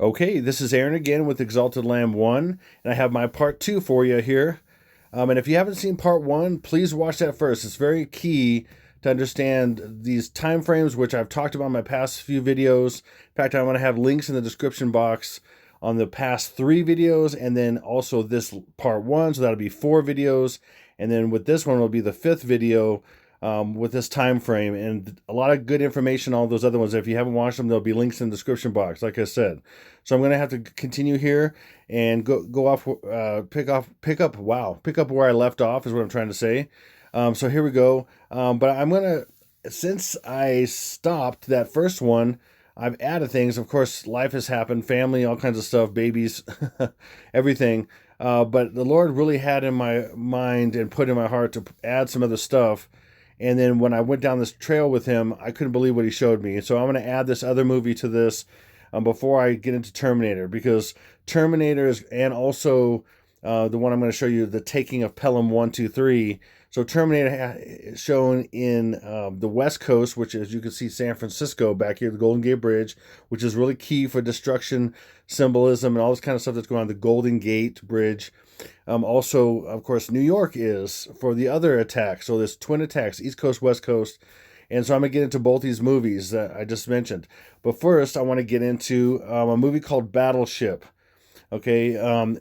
Okay, this is Aaron again with Exalted Lamb 1, and I have my part 2 for you here. And if you haven't seen part 1, please watch that first. It's very key to understand these time frames, which I've talked about in my past few videos. In fact, I'm going to have links in the description box on the past 3 videos, and then also this part 1, so that'll be 4 videos. And then with this one, it'll be the 5th video with this time frame, and a lot of good information on all those other ones. If you haven't watched them, there'll be links in the description box, like I said. So I'm going to have to continue here and go off, pick up where I left off is what I'm trying to say. So here we go. But I'm going to, since I stopped that first one, I've added things. Of course, life has happened, family, all kinds of stuff, babies, everything. But the Lord really had in my mind and put in my heart to add some other stuff. And then when I went down this trail with him, I couldn't believe what he showed me. So I'm going to add this other movie to this before I get into Terminator, because Terminator is, and also the one I'm going to show you, The Taking of Pelham 1, 2, 3. So Terminator is shown in the West Coast, which, as you can see, San Francisco back here, the Golden Gate Bridge, which is really key for destruction, symbolism, and all this kind of stuff that's going on. The Golden Gate Bridge. Also, of course, New York is for the other attack. So there's twin attacks, East Coast, West Coast. And so I'm going to get into both these movies that I just mentioned. But first, I want to get into a movie called Battleship. Okay.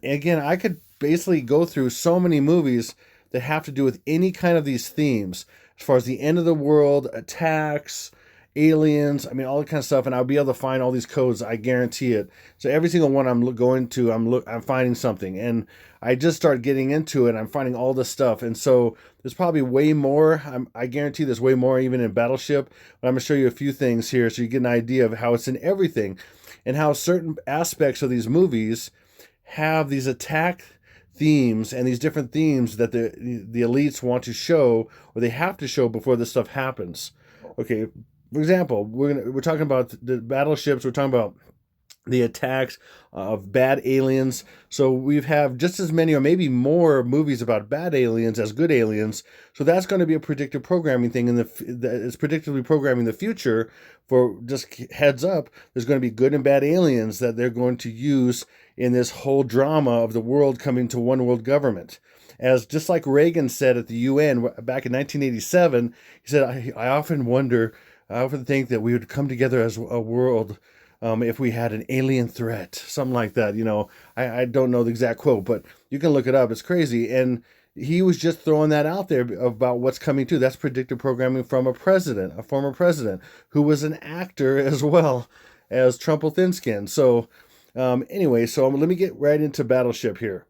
Again, I could basically go through so many movies that have to do with any kind of these themes, as far as the end of the world, attacks, aliens, I mean, all that kind of stuff, and I'll be able to find all these codes. I guarantee it. So every single one I'm going to, I'm finding something, and I just start getting into it. I'm finding all this stuff, and so there's probably way more. I guarantee there's way more even in Battleship. But I'm gonna show you a few things here so you get an idea of how it's in everything, and how certain aspects of these movies have these attack themes and these different themes that the elites want to show, or they have to show before this stuff happens. Okay, for example, we're talking about the battleships. We're talking about the attacks of bad aliens. So we have just as many or maybe more movies about bad aliens as good aliens. So that's going to be a predictive programming thing, and it's predictively programming the future. For just heads up, there's going to be good and bad aliens that they're going to use in this whole drama of the world coming to one world government. As just like Reagan said at the UN back in 1987, he said, I often think that we would come together as a world if we had an alien threat, something like that. I don't know the exact quote, but you can look it up. It's crazy. And he was just throwing that out there about what's coming too. That's predictive programming from a former president, who was an actor as well as Trump Thin Skin. So anyway, so let me get right into Battleship here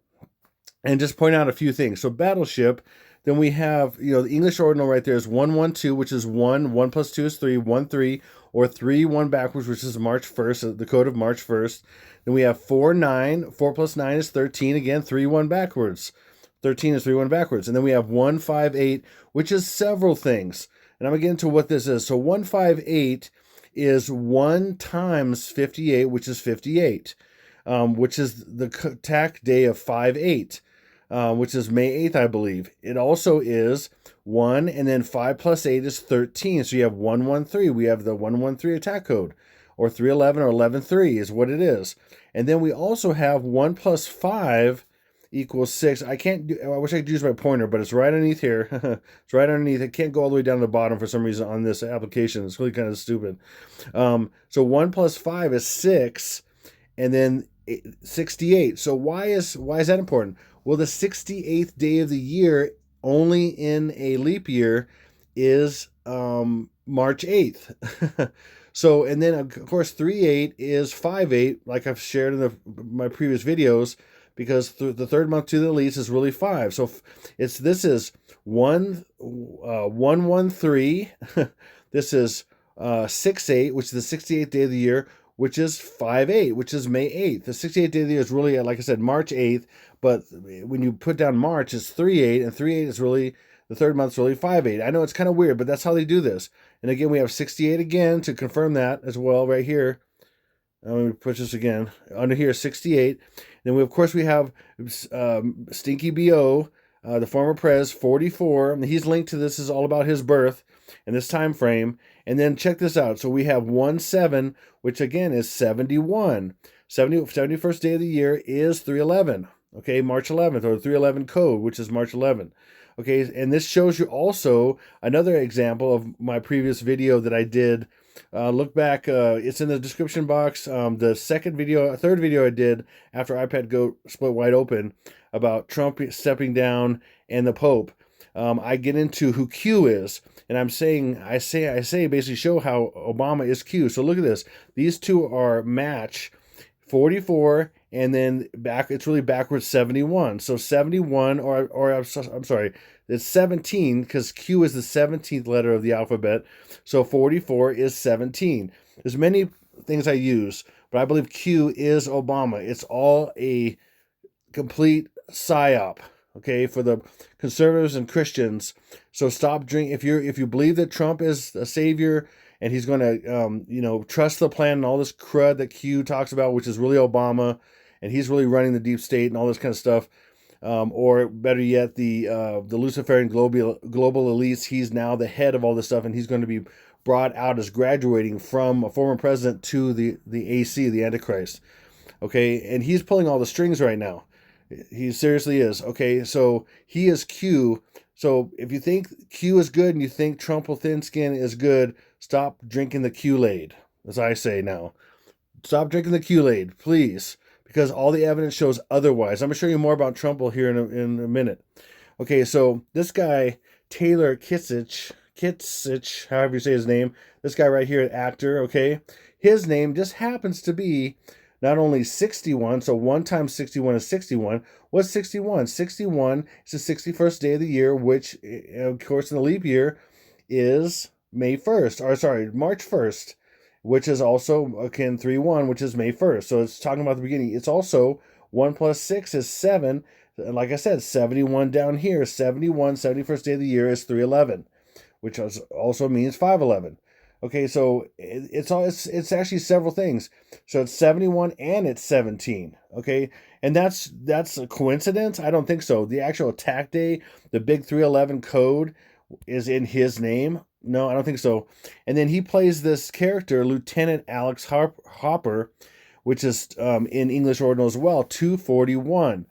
and just point out a few things. So Battleship, then we have, the English ordinal right there is 112, which is 1. 1 plus 2 is 3. 1, 3. Or 3, 1 backwards, which is March 1st, the code of March 1st. Then we have 4, 9. 4 plus 9 is 13. Again, 3, 1 backwards. 13 is 3, 1 backwards. And then we have 1, 5, 8, which is several things. And I'm going to get into what this is. So 1, 5, 8 is 1 times 58, which is 58, which is the attack day of 5, 8. Which is May 8th, I believe. It also is 1, and then 5 plus 8 is 13. So you have 113. We have the 113 attack code, or 311 or 113 is what it is. And then we also have 1 plus 5 equals 6. I wish I could use my pointer, but it's right underneath here. It's right underneath. It can't go all the way down to the bottom for some reason on this application. It's really kind of stupid. So 1 plus 5 is 6, and then 68. So why is that important? Well, the 68th day of the year, only in a leap year, is March 8th. So, and then of course 3/8 is 5/8, like I've shared in my previous videos, because the third month to the least is really 5. So this is 113. This is 6/8, which is the 68th day of the year, which is 5/8, which is May 8th. The 68th day of the year is really, like I said, March 8th, but when you put down March, it's 3/8, and 3/8 is really, the third month's really 5/8. I know it's kind of weird, but that's how they do this. And again, we have 68 again to confirm that as well right here. Let me put this again. Under here, 68. Then, of course, we have Stinky BO, the former pres, 44. And he's linked to this. Is all about his birth and this time frame. And then check this out. So we have 1/7, which again is 71. 71st day of the year is 3/11. Okay, March 11th, or 3/11 code, which is March 11th. Okay, and this shows you also another example of my previous video that I did. Look back, it's in the description box. The third video I did after iPad Go split wide open about Trump stepping down and the Pope. I get into who Q is, and I say basically show how Obama is Q. So look at this. These two are match 44, and then it's really backwards 71. So 71, or I'm sorry, it's 17 because Q is the 17th letter of the alphabet. So 44 is 17. There's many things I use, but I believe Q is Obama. It's all a complete psyop, okay, for the conservatives and Christians. So stop drinking. If you believe that Trump is a savior and he's going to trust the plan and all this crud that Q talks about, which is really Obama, and he's really running the deep state and all this kind of stuff, or better yet, the Luciferian global elites. He's now the head of all this stuff, and he's going to be brought out as graduating from a former president to the AC, the Antichrist. Okay, and he's pulling all the strings right now. He seriously is. Okay, so he is Q. So if you think Q is good and you think Trump with thin skin is good, stop drinking the Kool-Aid, as I say now. Stop drinking the Kool-Aid, please, because all the evidence shows otherwise. I'm going to show you more about Trump here in a minute. Okay, so this guy, Taylor Kitsich, however you say his name, this guy right here, actor, okay, his name just happens to be not only 61, so 1 times 61 is 61. What's 61? 61 is the 61st day of the year, which, of course, in the leap year is March 1st, which is also akin 3/1, which is May 1st. So it's talking about the beginning. It's also 1 plus 6 is 7. And like I said, 71 down here, 71, 71st day of the year is 3/11, which also means 5/11. Okay, so it's actually several things. So it's 71 and it's 17. Okay, and that's a coincidence? I don't think so. The actual attack day, the big 3/11 code, is in his name. No, I don't think so. And then he plays this character, Lieutenant Alex Hopper, which is in English Ordinal as well, 241.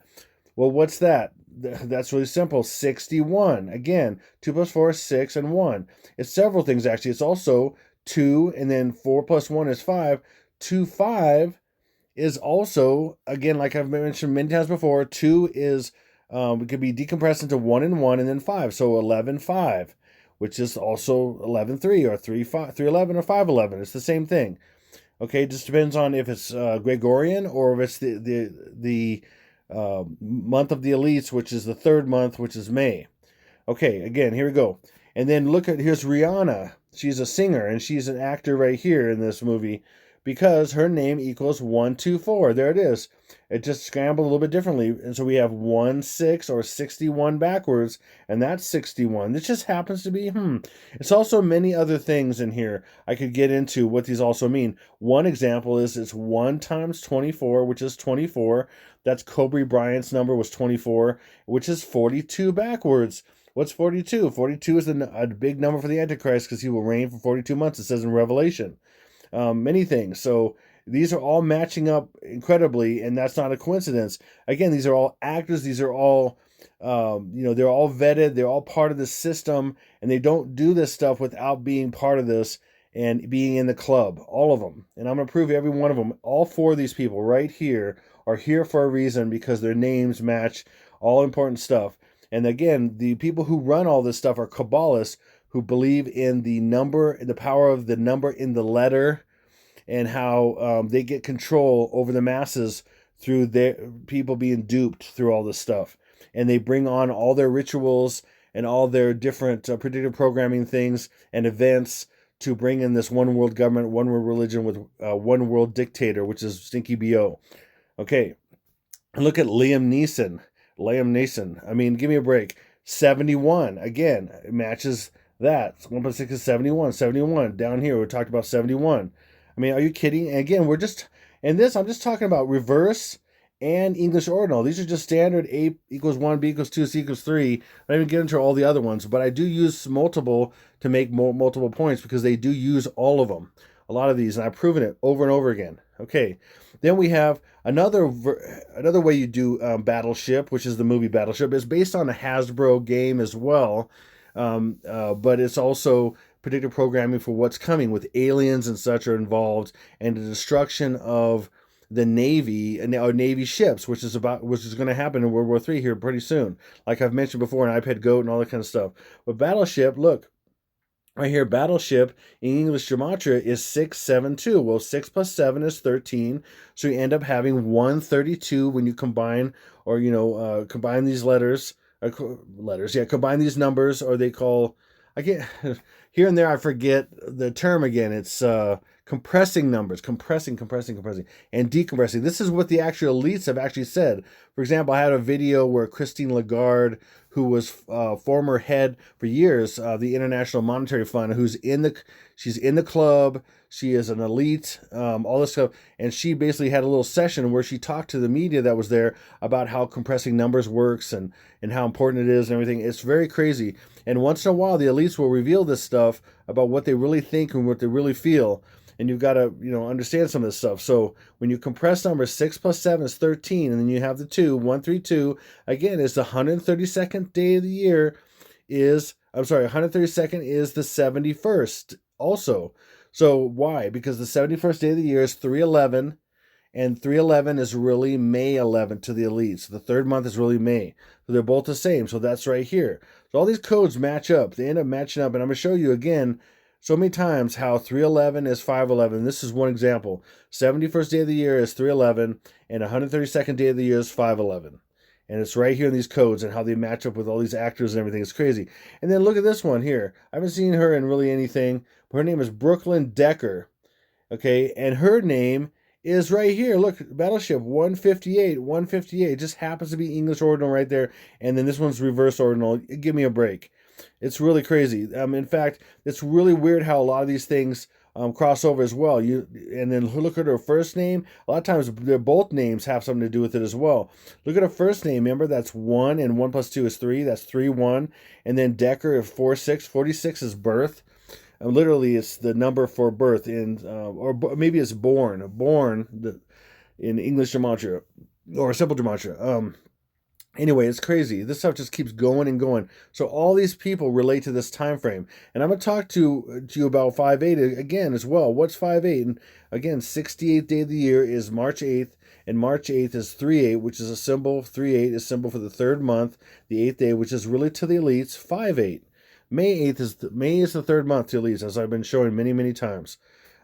Well, what's that? That's really simple. 61. Again, 2 plus 4 is 6 and 1. It's several things, actually. It's also 2, and then 4 plus 1 is 5. 2, 5 is also, again, like I've mentioned many times before, 2 is, it could be decompressed into 1 and 1, and then 5. So 11, 5, which is also 11, 3, or 3, 5, 3, 11, or 5, 11. It's the same thing. Okay, it just depends on if it's Gregorian or if it's the month of the elites, which is the third month, which is May. Okay, again, here we go. And then here's Rihanna. She's a singer, and she's an actor right here in this movie because her name equals 124. There it is. It just scrambled a little bit differently. And so we have 16 or 61 backwards, and that's 61. This just happens to be, It's also many other things in here I could get into what these also mean. One example is it's 1 times 24, which is 24. That's Kobe Bryant's number was 24, which is 42 backwards. What's 42? 42 is a big number for the Antichrist because he will reign for 42 months, it says in Revelation. Many things. So these are all matching up incredibly, and that's not a coincidence. Again, these are all actors. These are all, they're all vetted. They're all part of the system, and they don't do this stuff without being part of this and being in the club. All of them. And I'm going to prove every one of them. All 4 of these people right here are here for a reason because their names match all important stuff. And again, the people who run all this stuff are Kabbalists who believe in the number, the power of the number in the letter, and how they get control over the masses through their people being duped through all this stuff. And they bring on all their rituals and all their different predictive programming things and events to bring in this one world government, one world religion with one world dictator, which is Stinky B.O. Okay, and look at Liam Neeson. I mean, give me a break. 71, again, it matches that. 1 plus 6 is 71. 71, down here, we talked about 71. I mean, are you kidding? And again, I'm just talking about reverse and English ordinal. These are just standard A equals 1, B equals 2, C equals 3. I don't even get into all the other ones, but I do use multiple to make multiple points because they do use all of them. A lot of these, and I've proven it over and over again. Okay, then we have another way you do Battleship, which is the movie Battleship. It's based on a Hasbro game as well, but it's also predictive programming for what's coming with aliens and such are involved, and the destruction of the Navy and our Navy ships, which is going to happen in World War III here pretty soon. Like I've mentioned before, an iPad Goat and all that kind of stuff. But Battleship, look, right here, Battleship in English gematria is 672. Well, 6 plus 7 is 13. So you end up having 132 when you combine, or, combine these combine these numbers, or they call, I get, here and there I forget the term again. It's compressing numbers, compressing, and decompressing. This is what the actual elites have actually said. For example, I had a video where Christine Lagarde, who was former head for years of the International Monetary Fund, she's in the club, she is an elite, all this stuff, and she basically had a little session where she talked to the media that was there about how compressing numbers works and how important it is and everything. It's very crazy. And once in a while, the elites will reveal this stuff about what they really think and what they really feel. And you've got to, understand some of this stuff. So when you compress numbers, 6 plus 7 is 13, and then you have the 2, 132. Again, it's the 132nd day of the year 132nd is the 71st also. So why? Because the 71st day of the year is 311, and 311 is really May 11th to the elites. So the third month is really May. So they're both the same. So that's right here. So all these codes match up. They end up matching up, and I'm going to show you again so many times how 311 is 511. This is one example. 71st day of the year is 311, and 132nd day of the year is 511. And it's right here in these codes and how they match up with all these actors and everything. It's crazy. And then look at this one here. I haven't seen her in really anything, but her name is Brooklyn Decker. Okay, and her name is right here. Look, Battleship 158. 158 just happens to be English ordinal right there. And then this one's reverse ordinal. Give me a break. It's really crazy. In fact, it's really weird how a lot of these things cross over as well. And then look at her first name. A lot of times, both names have something to do with it as well. Look at her first name. Remember, that's 1, and 1 plus 2 is 3. That's 3-1. And then Decker is 4-6. 46 is birth. Literally, it's the number for birth or maybe it's born in English gematria or simple gematria. Anyway, it's crazy. This stuff just keeps going and going. So all these people relate to this time frame. And I'm going to talk to you about 5/8 again as well. What's 5/8? And again, 68th day of the year is March 8th. And March 8th is 3/8, which is a symbol. 3/8 is symbol for the third month. The 8th day, which is really to the elites. 5/8. May is the third month to elites, as I've been showing many, many times.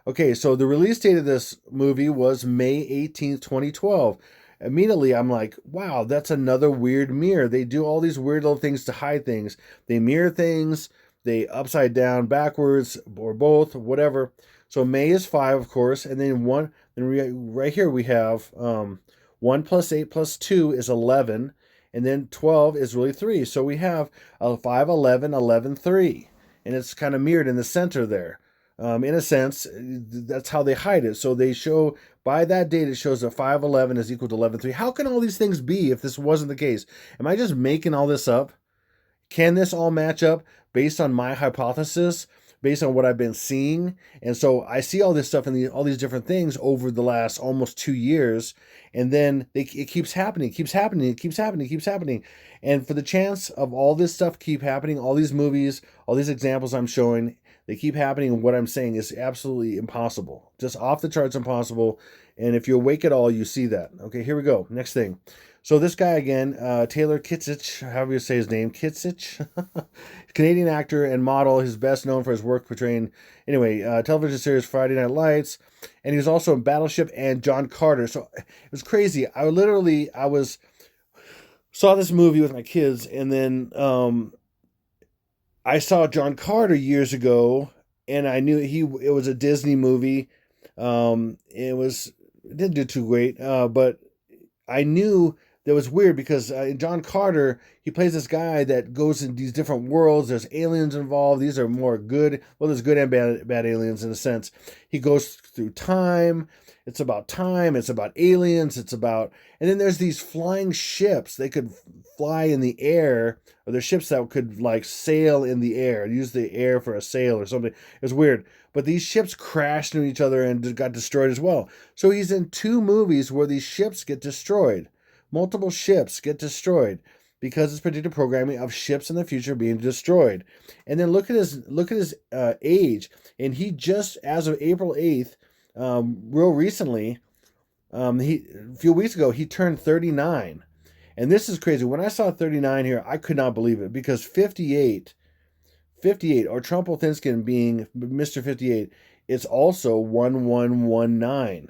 Okay, so the release date of this movie was May 18th, 2012. Immediately, I'm like, wow, that's another weird mirror. They do all these weird little things to hide things. They mirror things, they upside down, backwards, or both, whatever. So May is 5, of course, and then right here we have 1 plus 8 plus 2 is 11, and then 12 is really 3. So we have 5, 11, 11, 3, and it's kind of mirrored in the center there. In a sense, that's how they hide it. So they show, by that date, it shows that 511 is equal to 11.3. How can all these things be if this wasn't the case? Am I just making all this up? Can this all match up based on my hypothesis, based on what I've been seeing? And so I see all this stuff and all these different things over the last almost 2 years, and then it keeps happening, keeps happening. And for the chance of all this stuff keep happening, all these movies, all these examples I'm showing, they keep happening, and what I'm saying is absolutely impossible. Just off the charts impossible. And if you're awake at all, you see that. Okay, here we go. Next thing. So this guy again, Taylor Kitsich, however you say his name, Kitsich, Canadian actor and model. He's best known for his work portraying, television series Friday Night Lights. And he was also in Battleship and John Carter. So it was crazy. I saw this movie with my kids, and then I saw John Carter years ago, and I knew it was a Disney movie. It didn't do too great, but I knew that was weird because in John Carter, he plays this guy that goes in these different worlds. There's aliens involved. These are more good. Well, there's good and bad aliens in a sense. He goes through time. It's about time. It's about aliens. It's about, and then there's these flying ships. They could fly in the air, or there's ships that could like sail in the air, use the air for a sail or something. It was weird. But these ships crashed into each other and got destroyed as well. So he's in two movies where these ships get destroyed. Multiple ships get destroyed because it's predicted programming of ships in the future being destroyed. And then look at his age, and he just as of April 8th, real recently, a few weeks ago, he turned 39. And this is crazy. When I saw 39 here, I could not believe it because 58, or Trumpelthinskin being Mr. 58, it's also 1119,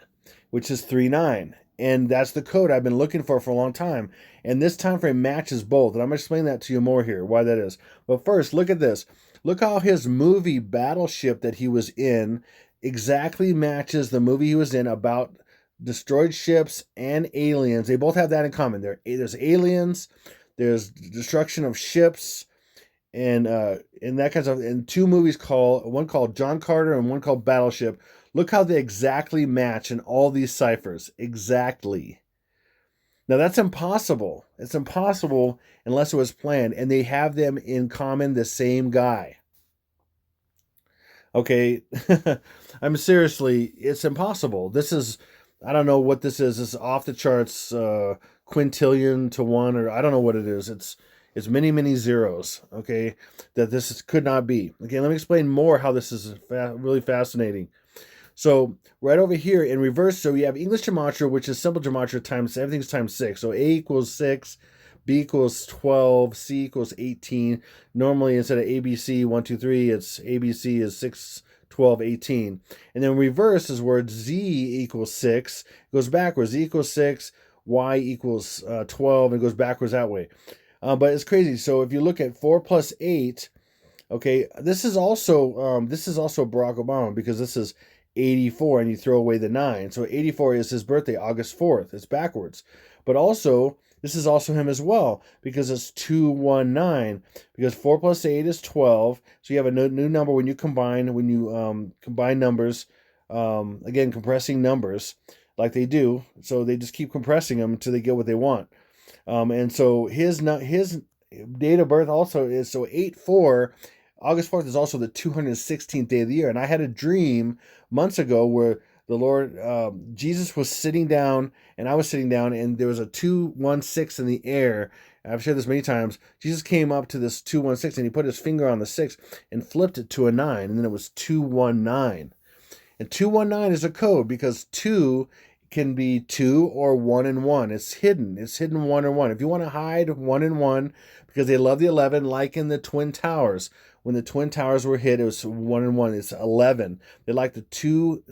which is 39. And that's the code I've been looking for a long time. And this time frame matches both. And I'm going to explain that to you more here, why that is. But first, look at this. Look how his movie Battleship that he was in exactly matches the movie he was in about destroyed ships and aliens. They both have that in common. There's aliens, there's destruction of ships, and that kind of stuff. And two movies one called John Carter and one called Battleship. Look how they exactly match in all these ciphers. Exactly. Now that's impossible. It's impossible unless it was planned, and they have them in common, the same guy. Okay, I'm seriously, it's impossible. This is, I don't know what this is. It's off the charts, quintillion to one, or I don't know what it is. It's many, many zeros. Okay, that could not be. Okay, let me explain more how this is really fascinating. So right over here in reverse, so you have English gematria, which is simple gematria times, everything's times 6. So A equals 6, B equals 12, C equals 18. Normally, instead of ABC, 1, 2, 3, it's ABC is 6, 12, 18. And then reverse is where Z equals 6. It goes backwards. Z equals 6, Y equals 12, and it goes backwards that way. But it's crazy. So if you look at 4 plus 8, okay, this is also Barack Obama because this is 84 and you throw away the 9. So 84 is his birthday, August 4th. It's backwards. But also, this is also him as well because it's 219 because 4 plus 8 is 12. So you have a new number when you combine numbers, again, compressing numbers like they do. So they just keep compressing them until they get what they want. And so his date of birth also is, so 8-4, August 4th is also the 216th day of the year. And I had a dream months ago where the Lord, Jesus was sitting down and I was sitting down and there was a 216 in the air. I've shared this many times. Jesus came up to this 216 and he put his finger on the 6 and flipped it to a 9. And then it was 219. And 219 is a code because 2 can be 2 or 1 and 1. It's hidden. It's hidden 1 and 1. If you want to hide 1 and 1, because they love the 11, like in the Twin Towers. When the Twin Towers were hit, it was 1 and 1. It's 11. They like the two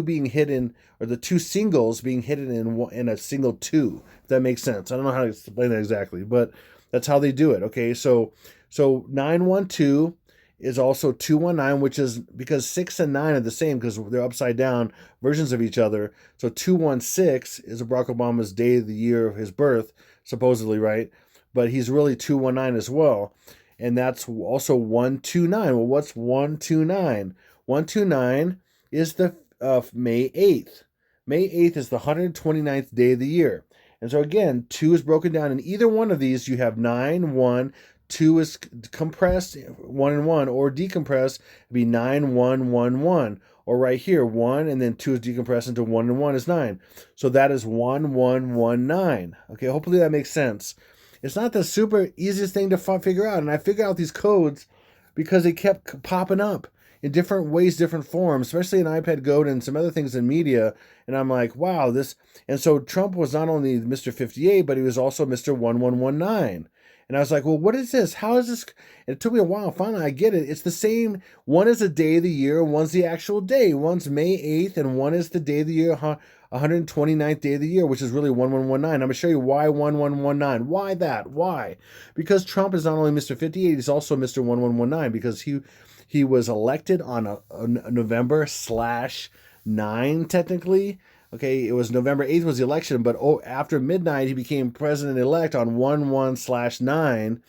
being hidden, or the two singles being hidden in a single 2. If that makes sense. I don't know how to explain that exactly, but that's how they do it. Okay, so 912 is also 219, which is because 6 and 9 are the same because they're upside down versions of each other. So 216 is Barack Obama's day of the year of his birth, supposedly, right? But he's really 219 as well. And that's also 129. Well, what's 129? 129 is the May 8th. May 8th is the 129th day of the year. And so again, 2 is broken down in either one of these. You have 9, 1, 2 is compressed, 1 and 1, or decompressed, it'd be 9, 1, 1, 1. Or right here, 1, and then 2 is decompressed into 1 and 1 is 9. So that is 1, 1, 1, 9. Okay, hopefully that makes sense. It's not the super easiest thing to figure out. And I figured out these codes because they kept popping up in different ways, different forms, especially in iPad Goat and some other things in media. And I'm like, wow, this. And so Trump was not only Mr. 58, but he was also Mr. 1119. And I was like, well, what is this? How is this? And it took me a while. Finally, I get it. It's the same. One is the day of the year, and one's the actual day. One's May 8th, and one is the day of the year, 129th day of the year, which is really 1119. I'm going to show you why 1119. Why that? Why? Because Trump is not only Mr. 58, he's also Mr. 1119 because he was elected on a November/9, technically. Okay, it was November 8th was the election, but after midnight, he became president-elect on 1/1/9.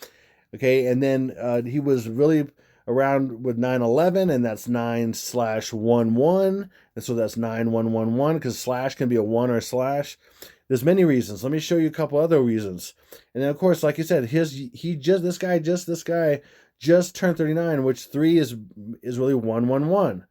Okay, and then he was really around with 9/11, and that's 9/11, and so that's 9111 because slash can be a one or a slash. There's many reasons. Let me show you a couple other reasons. And then of course, like you said, this guy just turned 39, which 3 is really 111.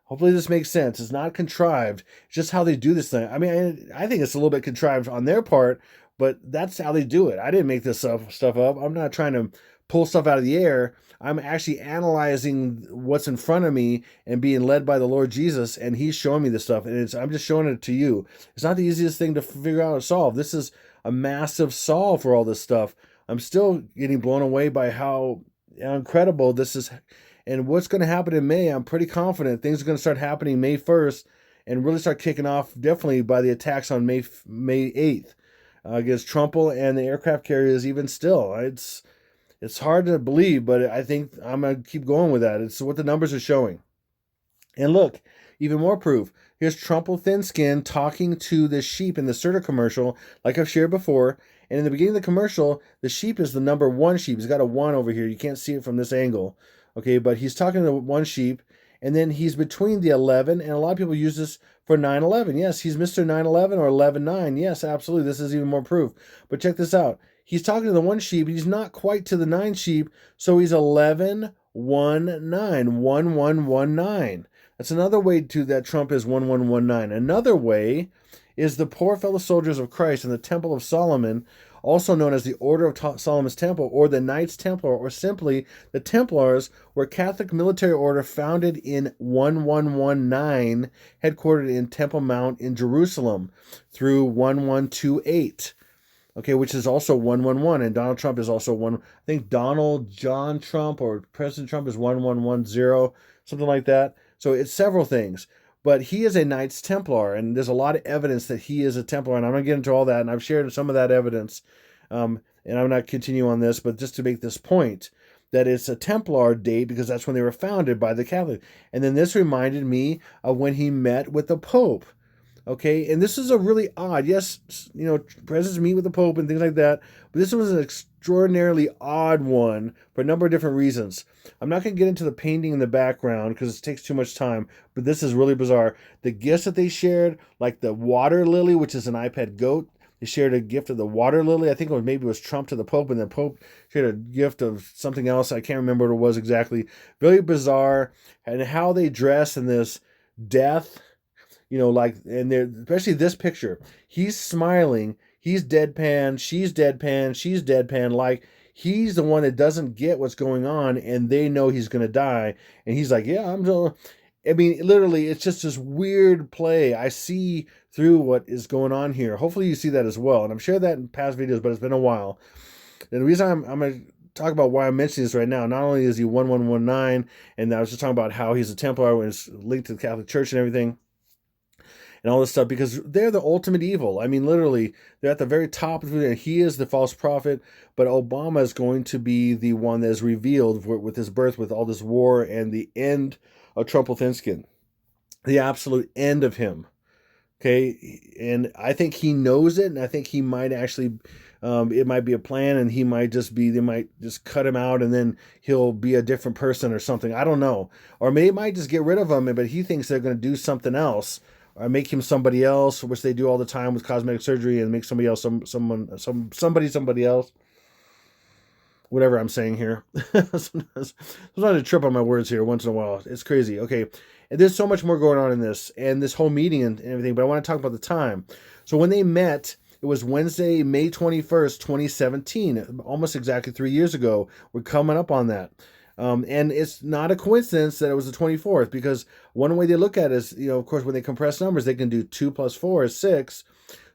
Hopefully this makes sense. It's not contrived. It's just how they do this thing. I mean, I think it's a little bit contrived on their part, but that's how they do it. I didn't make this stuff up. I'm not trying to pull stuff out of the air. I'm actually analyzing what's in front of me and being led by the Lord Jesus, and He's showing me this stuff, and I'm just showing it to you. It's not the easiest thing to figure out or solve. This is a massive solve for all this stuff. I'm still getting blown away by how incredible this is. And what's going to happen in May, I'm pretty confident things are going to start happening May 1st and really start kicking off definitely by the attacks on May 8th against Trumbull and the aircraft carriers even still. It's hard to believe, but I think I'm going to keep going with that. It's what the numbers are showing. And look, even more proof. Here's Trumbull Thin Skin talking to the sheep in the Serta commercial, like I've shared before. And in the beginning of the commercial, the sheep is the number 1 sheep. He's got a 1 over here. You can't see it from this angle. Okay, but he's talking to one sheep, and then he's between the 11, and a lot of people use this for 9/11. Yes, he's Mr. 9/11 or 11/9. Yes, absolutely. This is even more proof. But check this out. He's talking to the one sheep. He's not quite to the 9 sheep, so he's 11/19, 1119. That's another way to that Trump is 1119. Another way is the poor fellow soldiers of Christ in the Temple of Solomon, also known as the Order of Solomon's Temple, or the Knights Templar, or simply the Templars, were a Catholic military order founded in 1119, headquartered in Temple Mount in Jerusalem, through 1128. Okay, which is also 111, and Donald Trump is also one. I think Donald John Trump or President Trump is 1110, something like that. So it's several things. But he is a Knights Templar, and there's a lot of evidence that he is a Templar, and I'm going to get into all that, and I've shared some of that evidence, and I'm not continuing on this, but just to make this point, that it's a Templar date because that's when they were founded by the Catholic. And then this reminded me of when he met with the Pope. Okay, and this is a really odd, yes, presidents meet with the Pope and things like that, but this was an extraordinarily odd one for a number of different reasons. I'm not going to get into the painting in the background because it takes too much time, but this is really bizarre. The gifts that they shared, like the water lily, which is an iPad goat, they shared a gift of the water lily. I think maybe it was Trump to the Pope, and the Pope shared a gift of something else. I can't remember what it was exactly. Very bizarre, and how they dress in this death. And especially this picture, he's smiling, he's deadpan, she's deadpan, like he's the one that doesn't get what's going on, and they know he's going to die, and he's like, yeah, I mean, literally, it's just this weird play. I see through what is going on here. Hopefully you see that as well, and I've shared that in past videos, but it's been a while. And the reason I'm going to talk about why I'm mentioning this right now, not only is he 1119, and I was just talking about how he's a Templar and is linked to the Catholic Church and everything, and all this stuff, because they're the ultimate evil. I mean, literally, they're at the very top of it, and he is the false prophet, but Obama is going to be the one that is revealed with his birth, with all this war, and the end of Trump Thin Skin. The absolute end of him. Okay? And I think he knows it, and I think he might actually, it might be a plan, and they might just cut him out, and then he'll be a different person or something. I don't know. Or they might just get rid of him, but he thinks they're going to do something else, or make him somebody else, which they do all the time with cosmetic surgery, and make somebody else somebody else. Whatever I'm saying here. Sometimes I trip on my words here once in a while. It's crazy. Okay. And there's so much more going on in this and this whole meeting and everything, but I want to talk about the time. So when they met, it was Wednesday, May 21st, 2017, almost exactly 3 years ago. We're coming up on that. And it's not a coincidence that it was the 24th, because one way they look at it is, of course, when they compress numbers, they can do 2 + 4 is 6.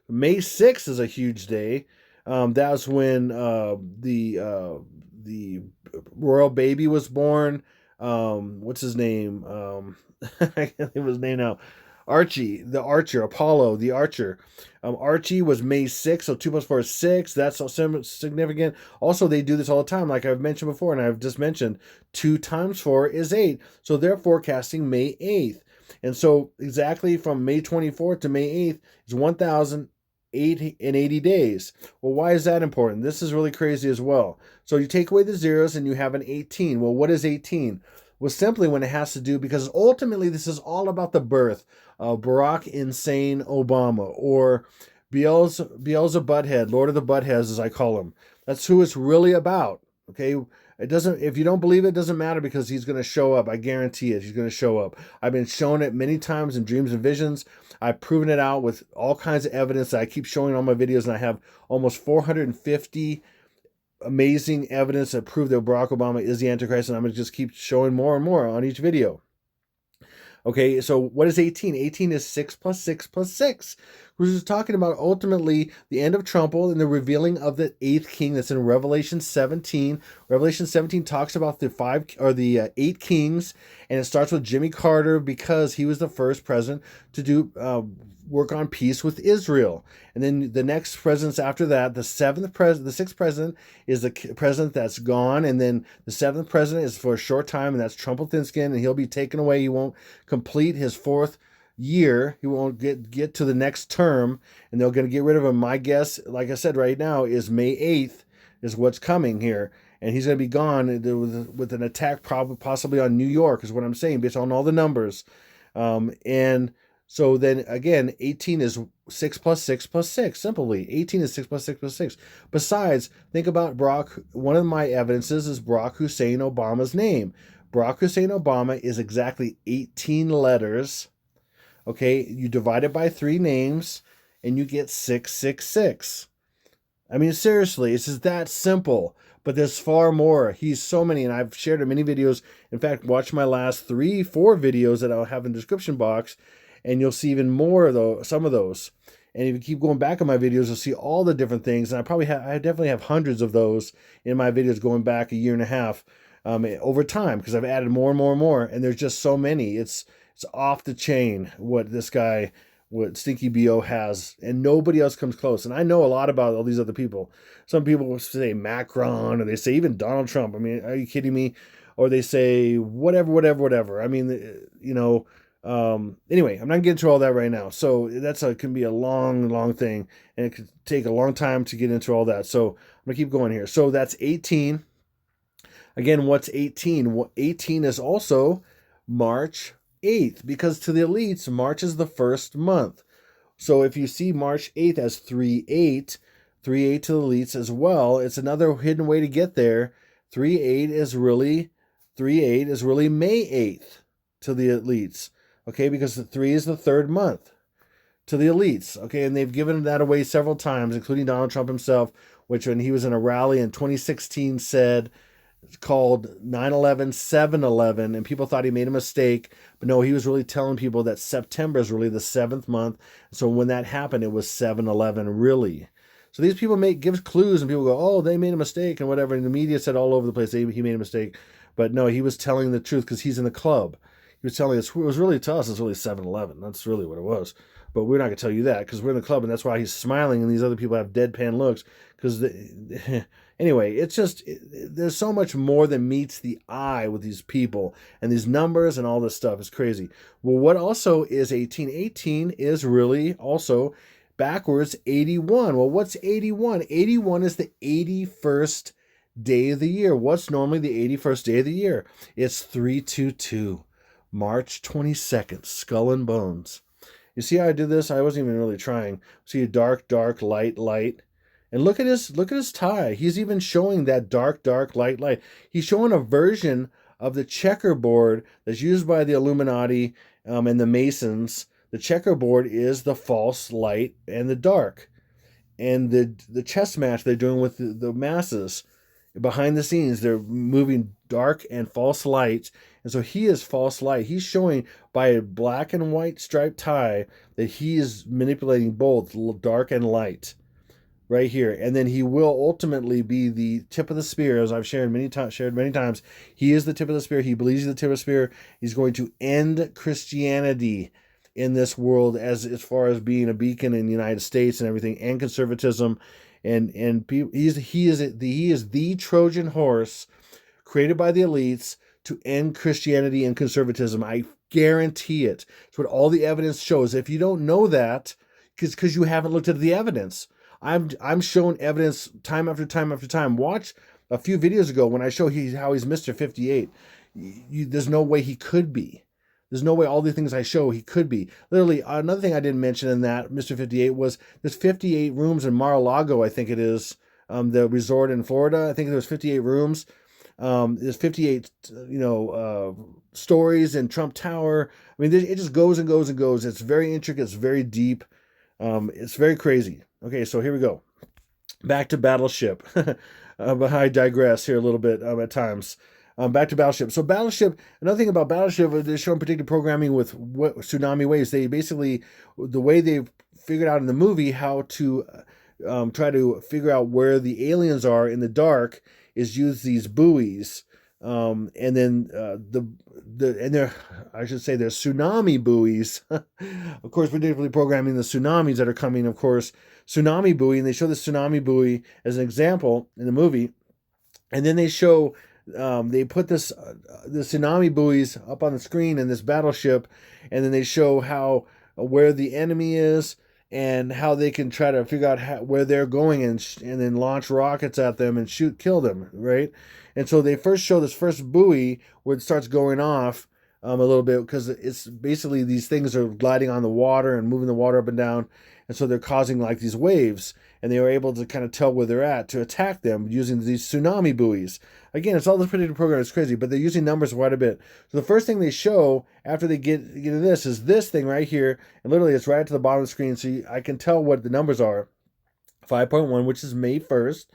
May 6th is a huge day. That was when the royal baby was born. What's his name? I can't think of his name now. Archie, the archer, Apollo, the archer. Archie was May 6th, so 2 + 4 is 6. That's so significant. Also, they do this all the time, like I've mentioned before, and I've just mentioned, 2 × 4 is 8. So they're forecasting May 8th. And so exactly from May 24th to May 8th is 1,080 days. Well, why is that important? This is really crazy as well. So you take away the zeros and you have an 18. Well, what is 18? Well, simply when it has to do, because ultimately this is all about the birth of Barack Insane Obama, or Beelzebub Butthead, Lord of the Buttheads, as I call him. That's who it's really about. Okay, it doesn't. If you don't believe it, it doesn't matter, because he's going to show up. I guarantee it. He's going to show up. I've been shown it many times in dreams and visions. I've proven it out with all kinds of evidence that I keep showing on my videos, and I have almost 450 amazing evidence that prove that Barack Obama is the Antichrist, and I'm going to just keep showing more and more on each video. Okay, so what is 18? 18 is 6 plus 6 plus 6. Which is talking about ultimately the end of trouble and the revealing of the eighth king. That's in Revelation 17. Revelation 17 talks about the eight kings, and it starts with Jimmy Carter, because he was the first president to do work on peace with Israel. And then the next presidents after that, the sixth president is the president that's gone, and then the seventh president is for a short time, and that's Trump Thinskin, and he'll be taken away. He won't complete his fourth year. He won't get to the next term, and they're going to get rid of him. My guess, like I said right now, is May 8th is what's coming here, and he's going to be gone with an attack possibly on New York, is what I'm saying, based on all the numbers. And so then again, 18 is 6 plus 6 plus 6. Simply, 18 is 6 plus 6 plus 6. Besides, think about Barack. One of my evidences is Barack Hussein Obama's name. Barack Hussein Obama is exactly 18 letters. Okay, you divide it by 3 names, and you get 666. I mean, seriously, it's just that simple. But there's far more. He's so many, and I've shared in many videos. In fact, watch my last 3-4 videos that I'll have in the description box, and you'll see even more of some of those. And if you keep going back on my videos, you'll see all the different things. And I definitely have hundreds of those in my videos going back a year and a half over time, because I've added more and more and more. And there's just so many. It's off the chain what Stinky BO has, and nobody else comes close. And I know a lot about all these other people. Some people say Macron, or they say even Donald Trump. I mean, are you kidding me? Or they say whatever. I mean, anyway, I'm not getting into all that right now. So can be a long thing, and it could take a long time to get into all that. So I'm gonna keep going here. So that's 18. Again, what's 18? 18 is also March 8th, because to the elites, March is the first month. So if you see March 8th as 3-8 to the elites as well, it's another hidden way to get there. 3-8 is really May 8th to the elites. Okay, because the 3 is the third month to the elites. Okay, and they've given that away several times, including Donald Trump himself, which when he was in a rally in 2016 said, called 9/11 7/11, and people thought he made a mistake, but no, he was really telling people that September is really the 7th month. So when that happened, it was 7/11 really. So these people give clues, and people go, oh, they made a mistake and whatever, and the media said all over the place he made a mistake. But no, he was telling the truth, because he's in the club. He was telling us, it was really, to us, it's really 7/11. That's really what it was. But we're not going to tell you that, because we're in the club, and that's why he's smiling, and these other people have deadpan looks. Because anyway, it's just, there's so much more than meets the eye with these people and these numbers and all this stuff. It's crazy. Well, what also is 18? 18 is really also backwards 81. Well, what's 81? 81 is the 81st day of the year. What's normally the 81st day of the year? It's 3/22, March 22nd, Skull and Bones. You see how I did this? I wasn't even really trying. See, dark, light. And look at his tie. He's even showing that dark, light. He's showing a version of the checkerboard that's used by the Illuminati and the Masons. The checkerboard is the false light and the dark. And the chess match they're doing with the masses. Behind the scenes, they're moving dark and false light. And so he is false light. He's showing by a black and white striped tie that he is manipulating both dark and light right here. And then he will ultimately be the tip of the spear, as I've shared many times. He is the tip of the spear. He believes he's the tip of the spear. He's going to end Christianity in this world as far as being a beacon in the United States and everything, and conservatism. And he is the Trojan horse created by the elites to end Christianity and conservatism. I guarantee it. It's what all the evidence shows. If you don't know that, because you haven't looked at the evidence. I'm shown evidence time after time after time. Watch a few videos ago when I show how he's Mr. 58. There's no way he could be. There's no way all the things I show he could be. Literally, another thing I didn't mention in that Mr. 58 was there's 58 rooms in Mar-a-Lago, I think it is, the resort in Florida. I think there was 58 rooms. There's 58, stories in Trump Tower. I mean, it just goes and goes and goes. It's very intricate. It's very deep. It's very crazy. Okay, so here we go. Back to Battleship. But I digress here a little bit at times. Back to Battleship. So Battleship, another thing about Battleship, they're showing predictive programming with tsunami waves. They basically, the way they've figured out in the movie how to try to figure out where the aliens are in the dark is use these buoys. And then I should say there's tsunami buoys. Of course, predictably programming the tsunamis that are coming, of course, tsunami buoy, and they show the tsunami buoy as an example in the movie. And then they show, they put the tsunami buoys up on the screen in this battleship, and then they show where the enemy is and how they can try to figure out where they're going and then launch rockets at them and kill them, right? And so they first show this first buoy where it starts going off a little bit because it's basically these things are gliding on the water and moving the water up and down. And so they're causing like these waves, and they were able to kind of tell where they're at to attack them using these tsunami buoys. Again, it's all this predictive program. It's crazy, but they're using numbers quite a bit. So the first thing they show after they get into this is this thing right here, and literally it's right at the bottom of the screen, so I can tell what the numbers are. 5.1, which is May 1st.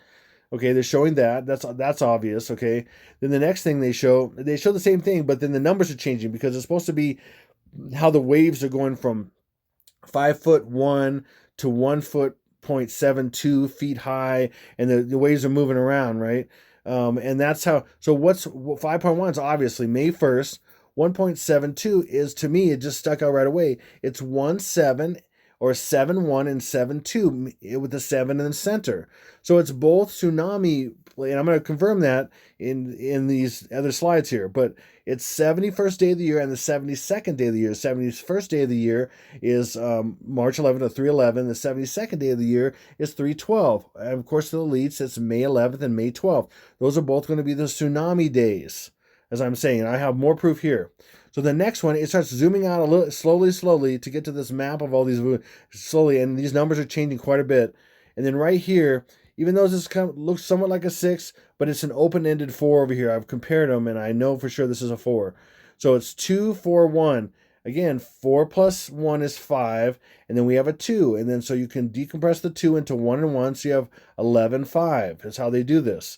Okay, they're showing that. That's obvious. Okay, then the next thing they show the same thing, but then the numbers are changing because it's supposed to be how the waves are going from 5'1" to 1.72 feet high, and the waves are moving around, right? And that's how. So what's 5.1 is obviously May 1st. 1.72 is, to me, it just stuck out right away. It's 1.7 or 7.1 and 7.2 with the 7 in the center. So it's both tsunami, and I'm going to confirm that in these other slides here, but it's 71st day of the year and the 72nd day of the year. 71st day of the year is March 11th or 3/11. The 72nd day of the year is 3/12. And of course, the elites, it's May 11th and May 12th. Those are both going to be the tsunami days, as I'm saying. I have more proof here. So the next one, it starts zooming out a little slowly to get to this map of all these slowly, and these numbers are changing quite a bit. And then right here, even though this looks somewhat like a 6, but it's an open-ended 4 over here. I've compared them, and I know for sure this is a 4. So it's 2, 4, 1. Again, 4 plus 1 is 5, and then we have a 2. And then so you can decompress the 2 into 1 and 1, so you have 11, 5. That's how they do this.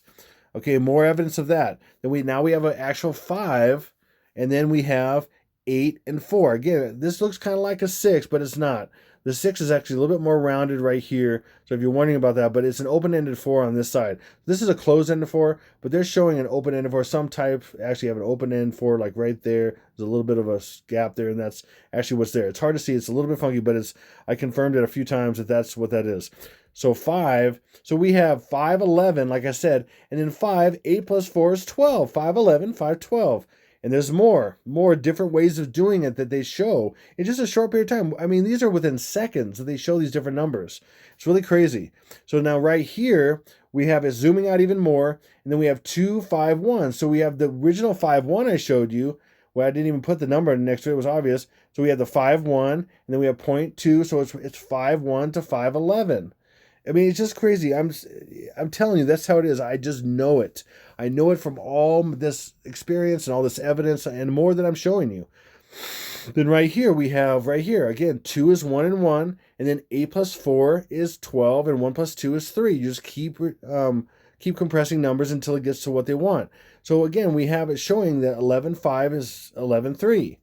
Okay, more evidence of that. Then now we have an actual 5, and then we have 8 and 4. Again, this looks kind of like a 6, but it's not. The 6 is actually a little bit more rounded right here. So if you're wondering about that, but it's an open-ended 4 on this side. This is a closed-ended 4, but they're showing an open-ended 4. Some type actually have an open-end 4 like right there. There's a little bit of a gap there, and that's actually what's there. It's hard to see. It's a little bit funky, but I confirmed it a few times that that's what that is. So 5. So we have 5, 11, like I said, and then 5, 8 plus 4 is 12. 5, 11, 5, 12. And there's more different ways of doing it that they show in just a short period of time. I mean, these are within seconds that they show these different numbers. It's really crazy. So now right here, we have it zooming out even more, and then we have 2, 5, 1. So we have the original 5, 1 I showed you, where I didn't even put the number next to it. It was obvious. So we have the 5, 1, and then we have 0.2, so it's 5, 1 to 5, 11. I mean, it's just crazy. I'm telling you, that's how it is. I just know it. I know it from all this experience and all this evidence and more that I'm showing you. Then right here, we have again, 2 is 1 and 1, and then 8 plus 4 is 12, and 1 plus 2 is 3. You just keep compressing numbers until it gets to what they want. So again, we have it showing that 11.5 is 11.3.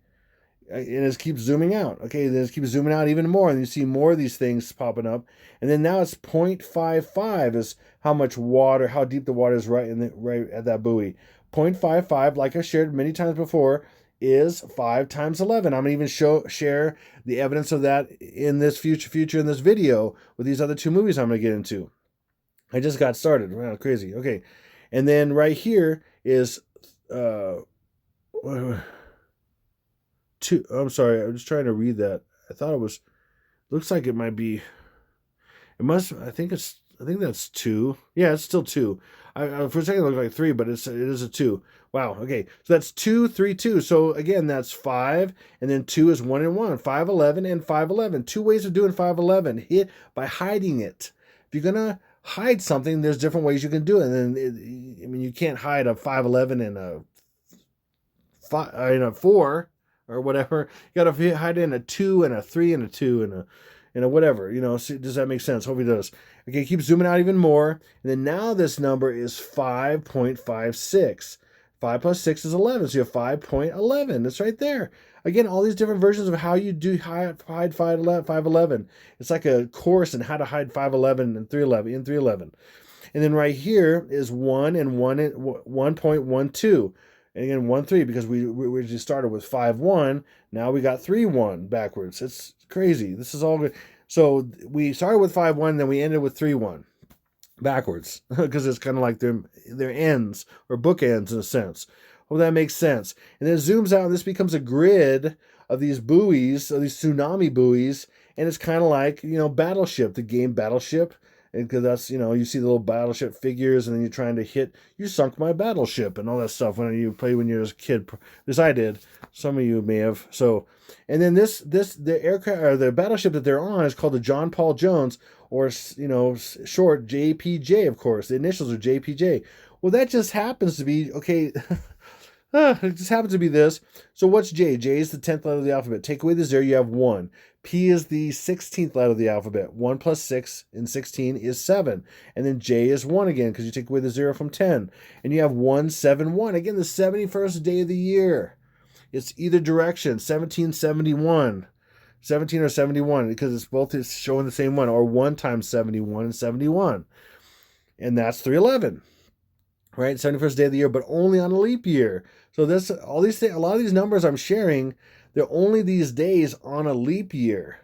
And it keeps zooming out. Okay, then it keeps zooming out even more, and you see more of these things popping up. And then now it's 0.55 is how much water, how deep the water is right at that buoy. 0.55, like I shared many times before, is 5 times 11. I'm going to even share the evidence of that in this future in this video with these other 2 movies I'm going to get into. I just got started. Wow, crazy. Okay, and then right here is 2. I'm sorry, I'm just trying to read that. I thought it was, looks like it might be, it must, I think that's 2. Yeah, it's still 2. For a second it looked like 3, but it is a 2. Wow, okay. So that's 2, 3, 2. So again, that's 5, and then 2 is 1 and 1. 5, 11, and 5, 11. Two ways of doing 5, 11. Hit by hiding it. If you're going to hide something, there's different ways you can do it. And then, I mean, you can't hide a 5, 11 and a 4 or whatever. You got to hide in a 2 and a 3 and a 2 and a whatever. So does that make sense? Hope it does. Okay, keep zooming out even more. And then now this number is 5.56. 5 plus 6 is 11. So you have 5.11. It's right there. Again, all these different versions of how you do hide 511. It's like a course in how to hide 511 and 311 in 311. And then right here is 1 and 1.12. And again, 1, 3, because we just started with 5, 1. Now we got 3, 1 backwards. It's crazy. This is all good. So we started with 5, 1, then we ended with 3, 1 backwards because it's kind of like their ends or bookends in a sense. Well, that makes sense. And then it zooms out and this becomes a grid of these buoys, of these tsunami buoys. And it's kind of like, Battleship, the game Battleship. And because that's, you see the little battleship figures and then you're trying to hit, you sunk my battleship and all that stuff when you play when you were a kid. This I did. Some of you may have. So, and then the aircraft or the battleship that they're on is called the John Paul Jones, or, short JPJ, of course. The initials are JPJ. Well, that just happens to be, okay, it just happens to be this. So what's J? J is the 10th letter of the alphabet. Take away the 0, you have 1. P is the 16th letter of the alphabet. 1 plus 6 in 16 is 7. And then J is 1 again because you take away the 0 from 10. And you have 1, 7, 1. Again, the 71st day of the year. It's either direction, 1771. 17 or 71 because it's both is showing the same one. Or 1 times 71 and 71. And that's 311. Right? 71st day of the year, but only on a leap year. So all these things, a lot of these numbers I'm sharing, they're only these days on a leap year.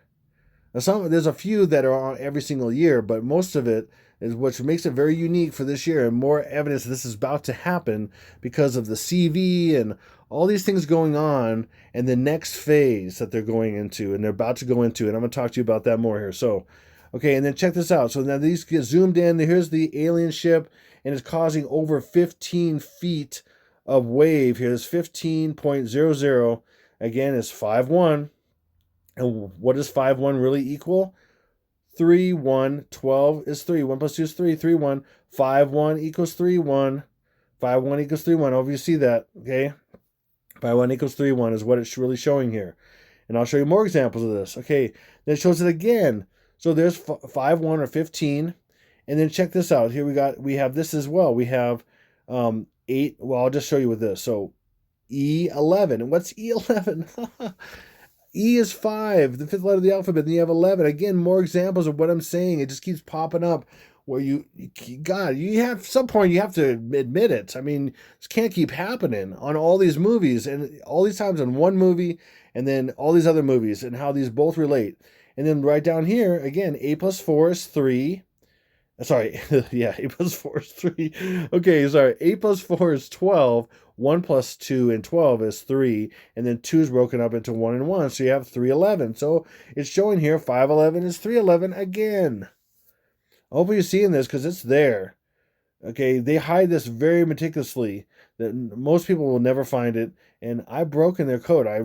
Now there's a few that are on every single year, but most of it is what makes it very unique for this year and more evidence that this is about to happen because of the CV and all these things going on and the next phase that they're going into and they're about to go into. And I'm going to talk to you about that more here. So, okay, and then check this out. So now these get zoomed in. Here's the alien ship, and it's causing over 15 feet of wave. Here's 15.00. Again, is 5, 1. And what does 5, 1 really equal? 3, 1. 12 is 3. 1 plus 2 is 3. 3, 1. 5, 1 equals 3, 1. 5, 1 equals 3, 1. I hope you see that, okay? 5, 1 equals 3, 1 is what it's really showing here. And I'll show you more examples of this. Okay, then it shows it again. So there's 5, 1 or 15. And then check this out. Here we have this as well. We have 8. Well, I'll just show you with this. So E11. And what's E11? E is 5, the 5th letter of the alphabet. Then you have 11. Again, more examples of what I'm saying. It just keeps popping up where you have some point you have to admit it. I mean, this can't keep happening on all these movies and all these times on one movie and then all these other movies and how these both relate. And then right down here, again, A plus 4 is 3. Sorry, yeah, A plus 4 is 3. Okay, sorry, A plus 4 is 12. 1 plus 2 and 12 is 3. And then 2 is broken up into 1 and 1. So you have 311. So it's showing here 511 is 311 again. I hope you're seeing this because it's there. Okay, they hide this very meticulously that most people will never find it. And I've broken their code. I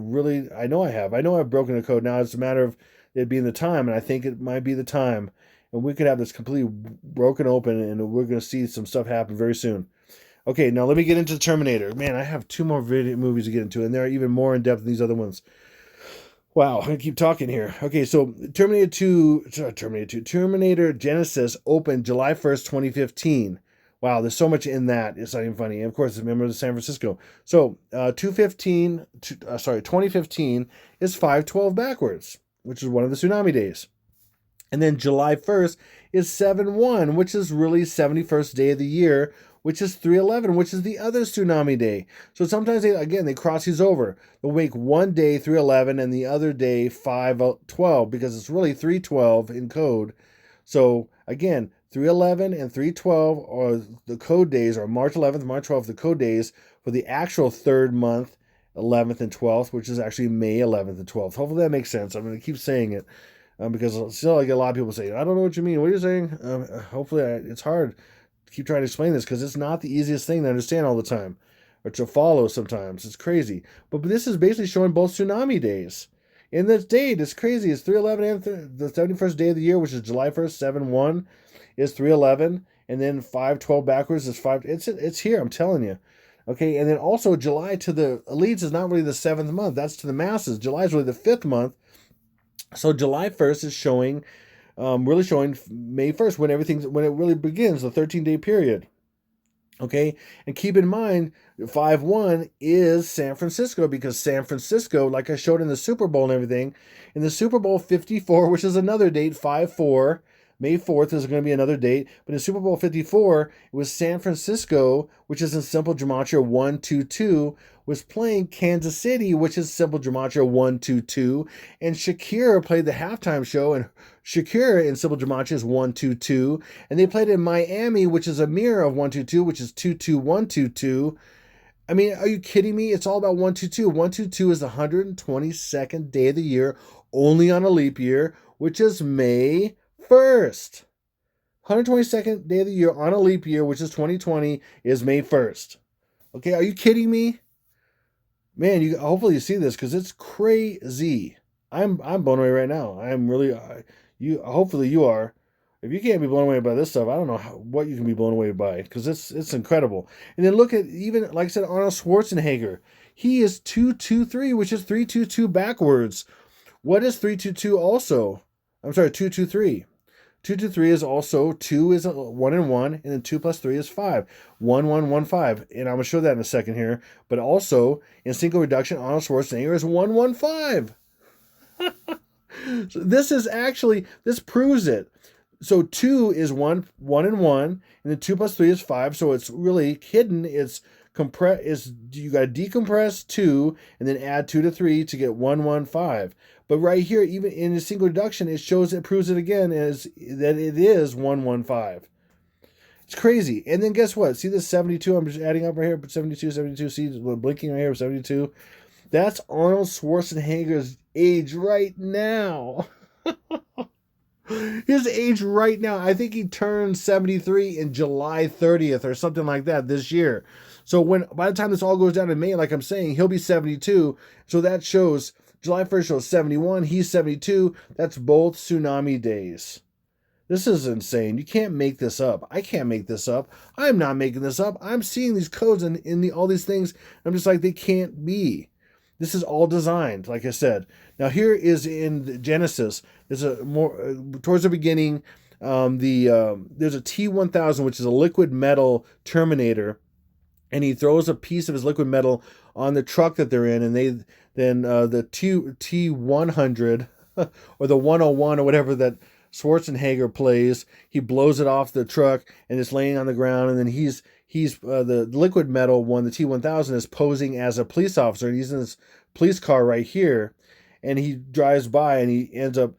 know I have. I know I've broken the code. Now it's a matter of it being the time. And I think it might be the time. And we could have this completely broken open and we're going to see some stuff happen very soon. Okay, now let me get into Terminator. Man, I have 2 more movies to get into, and they're even more in depth than these other ones. Wow, I'm going to keep talking here. Okay, so Terminator Genesis opened July 1st, 2015. Wow, there's so much in that. It's not even funny. And of course, remember the San Francisco. So 2015 is 512 backwards, which is one of the tsunami days. And then July 1st is 7/1, which is really 71st day of the year, which is 3/11, which is the other tsunami day. So sometimes they cross these over. They'll make one day 3/11 and the other day 5/12 because it's really 3/12 in code. So again, 3/11 and 3/12 are the code days, or March 11th, March 12th, the code days for the actual third month 11th and 12th, which is actually May 11th and 12th. Hopefully that makes sense. I'm going to keep saying it because still I get a lot of people saying, I don't know what you mean. What are you saying? Hopefully it's hard to keep trying to explain this because it's not the easiest thing to understand all the time or to follow sometimes. It's crazy. But this is basically showing both tsunami days. In this date, it's crazy. It's 311 and the 71st day of the year, which is July 1st, 7-1 is 311. And then 512 backwards is 5. It's here, I'm telling you. Okay, and then also July to the elites is not really the 7th month. That's to the masses. July is really the 5th month. So July 1st is showing, really showing May 1st when it really begins, the 13-day period. Okay, and keep in mind, 5-1 is San Francisco because San Francisco, like I showed in the Super Bowl and everything, in the Super Bowl 54, which is another date, 5-4, May 4th is going to be another date, but in Super Bowl 54, it was San Francisco, which is in simple gematria 1-2-2, was playing Kansas City, which is simple gematria 1-2-2, and Shakira played the halftime show, and Shakira in simple gematria is 1-2-2, and they played in Miami, which is a mirror of 1-2-2, which is 2-2-1-2-2. I mean, are you kidding me? It's all about 1-2-2. 1-2-2 is the 122nd day of the year, only on a leap year, which is May 1st. 122nd day of the year on a leap year, which is 2020, is May 1st. Okay, are you kidding me? Man, hopefully you see this because it's crazy. I'm blown away right now. I'm really hopefully you are. If you can't be blown away by this stuff, I don't know what you can be blown away by because it's incredible. And then look at even like I said, Arnold Schwarzenegger. He is 2-2-3, which is 3-2-2 backwards. What is 3-2-2 also? I'm sorry, 2-2-3. 2-2-3 is also 2 is 1 and 1, and then 2 plus 3 is 5. 1-1-1-5. And I'm going to show that in a second here. But also, in single reduction, Arnold Schwarzenegger is 1-1-5. So this proves it. So 2 is 1 and 1, and then 2 plus 3 is 5. So it's really hidden. It's you got to decompress 2 and then add 2 to 3 to get 1-1-5. But right here, even in a single reduction, it proves it again as that it is 1-1-5. It's crazy. And then guess what? See this 72? I'm just adding up right here. 72, 72. See blinking right here, 72. That's Arnold Schwarzenegger's age right now. His age right now. I think he turned 73 in July 30th or something like that this year. So by the time this all goes down in May, like I'm saying, he'll be 72. So that shows July 1st shows 71. He's 72. That's both tsunami days. This is insane. You can't make this up. I can't make this up. I'm not making this up. I'm seeing these codes in all these things. I'm just like, they can't be. This is all designed, like I said. Now here is in Genesis. There's a more towards the beginning. There's a T-1000, which is a liquid metal Terminator, and he throws a piece of his liquid metal on the truck that they're in, and the T-100 or the 101 or whatever that Schwarzenegger plays, he blows it off the truck and it's laying on the ground, and then he's the liquid metal one, the T-1000, is posing as a police officer, and he's in this police car right here, and he drives by and he ends up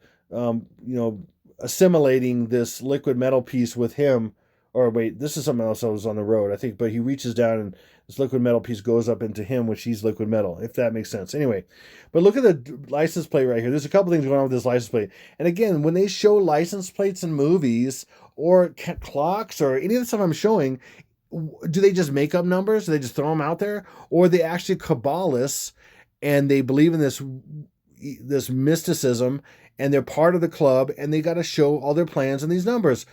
assimilating this liquid metal piece with him. Or wait, this is something else that was on the road, I think, but he reaches down and this liquid metal piece goes up into him, which he's liquid metal, if that makes sense. Anyway, but look at the license plate right here. There's a couple things going on with this license plate. And again, when they show license plates in movies or clocks or any of the stuff I'm showing, do they just make up numbers? Do they just throw them out there? Or are they actually Kabbalists and they believe in this mysticism and they're part of the club and they got to show all their plans in these numbers?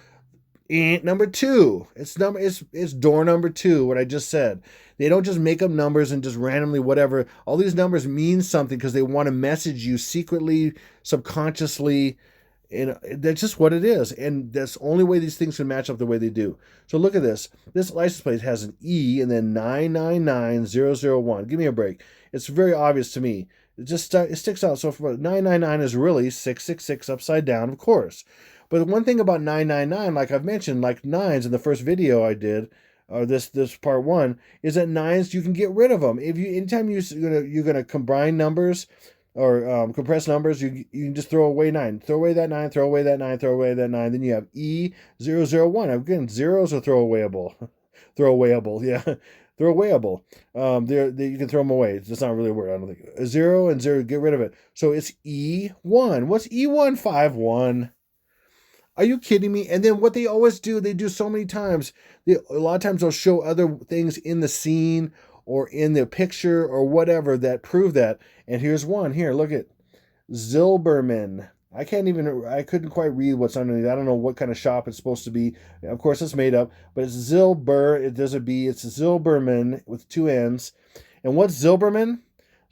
Number 2. It's door number 2, what I just said. They don't just make up numbers and just randomly whatever. All these numbers mean something because they want to message you secretly, subconsciously, and that's just what it is. And that's the only way these things can match up the way they do. So look at this. This license plate has an E and then 999001. Give me a break. It's very obvious to me. It sticks out. So 999 is really 666 upside down, of course. But one thing about 999, like I've mentioned, like nines in the first video I did, or this part 1, is that nines, you can get rid of them. Anytime you're gonna combine numbers or compress numbers, you can just throw away 9. Throw away that 9, throw away that 9, throw away that 9. Then you have E001. Again, zeros are throwawayable. Throwawayable, yeah. Throwawayable. You can throw them away. It's not really a word. I don't think. A 0 and 0, get rid of it. So it's E1. What's E1? 5-1. Are you kidding me? And then what they always do, they do so many times. A lot of times they'll show other things in the scene or in the picture or whatever that prove that. And here's one. Here, look at Zilberman. I couldn't quite read what's underneath. I don't know what kind of shop it's supposed to be. Of course, it's made up, but it's Zilber. There's a B. It's Zilberman with 2 N's. And what's Zilberman?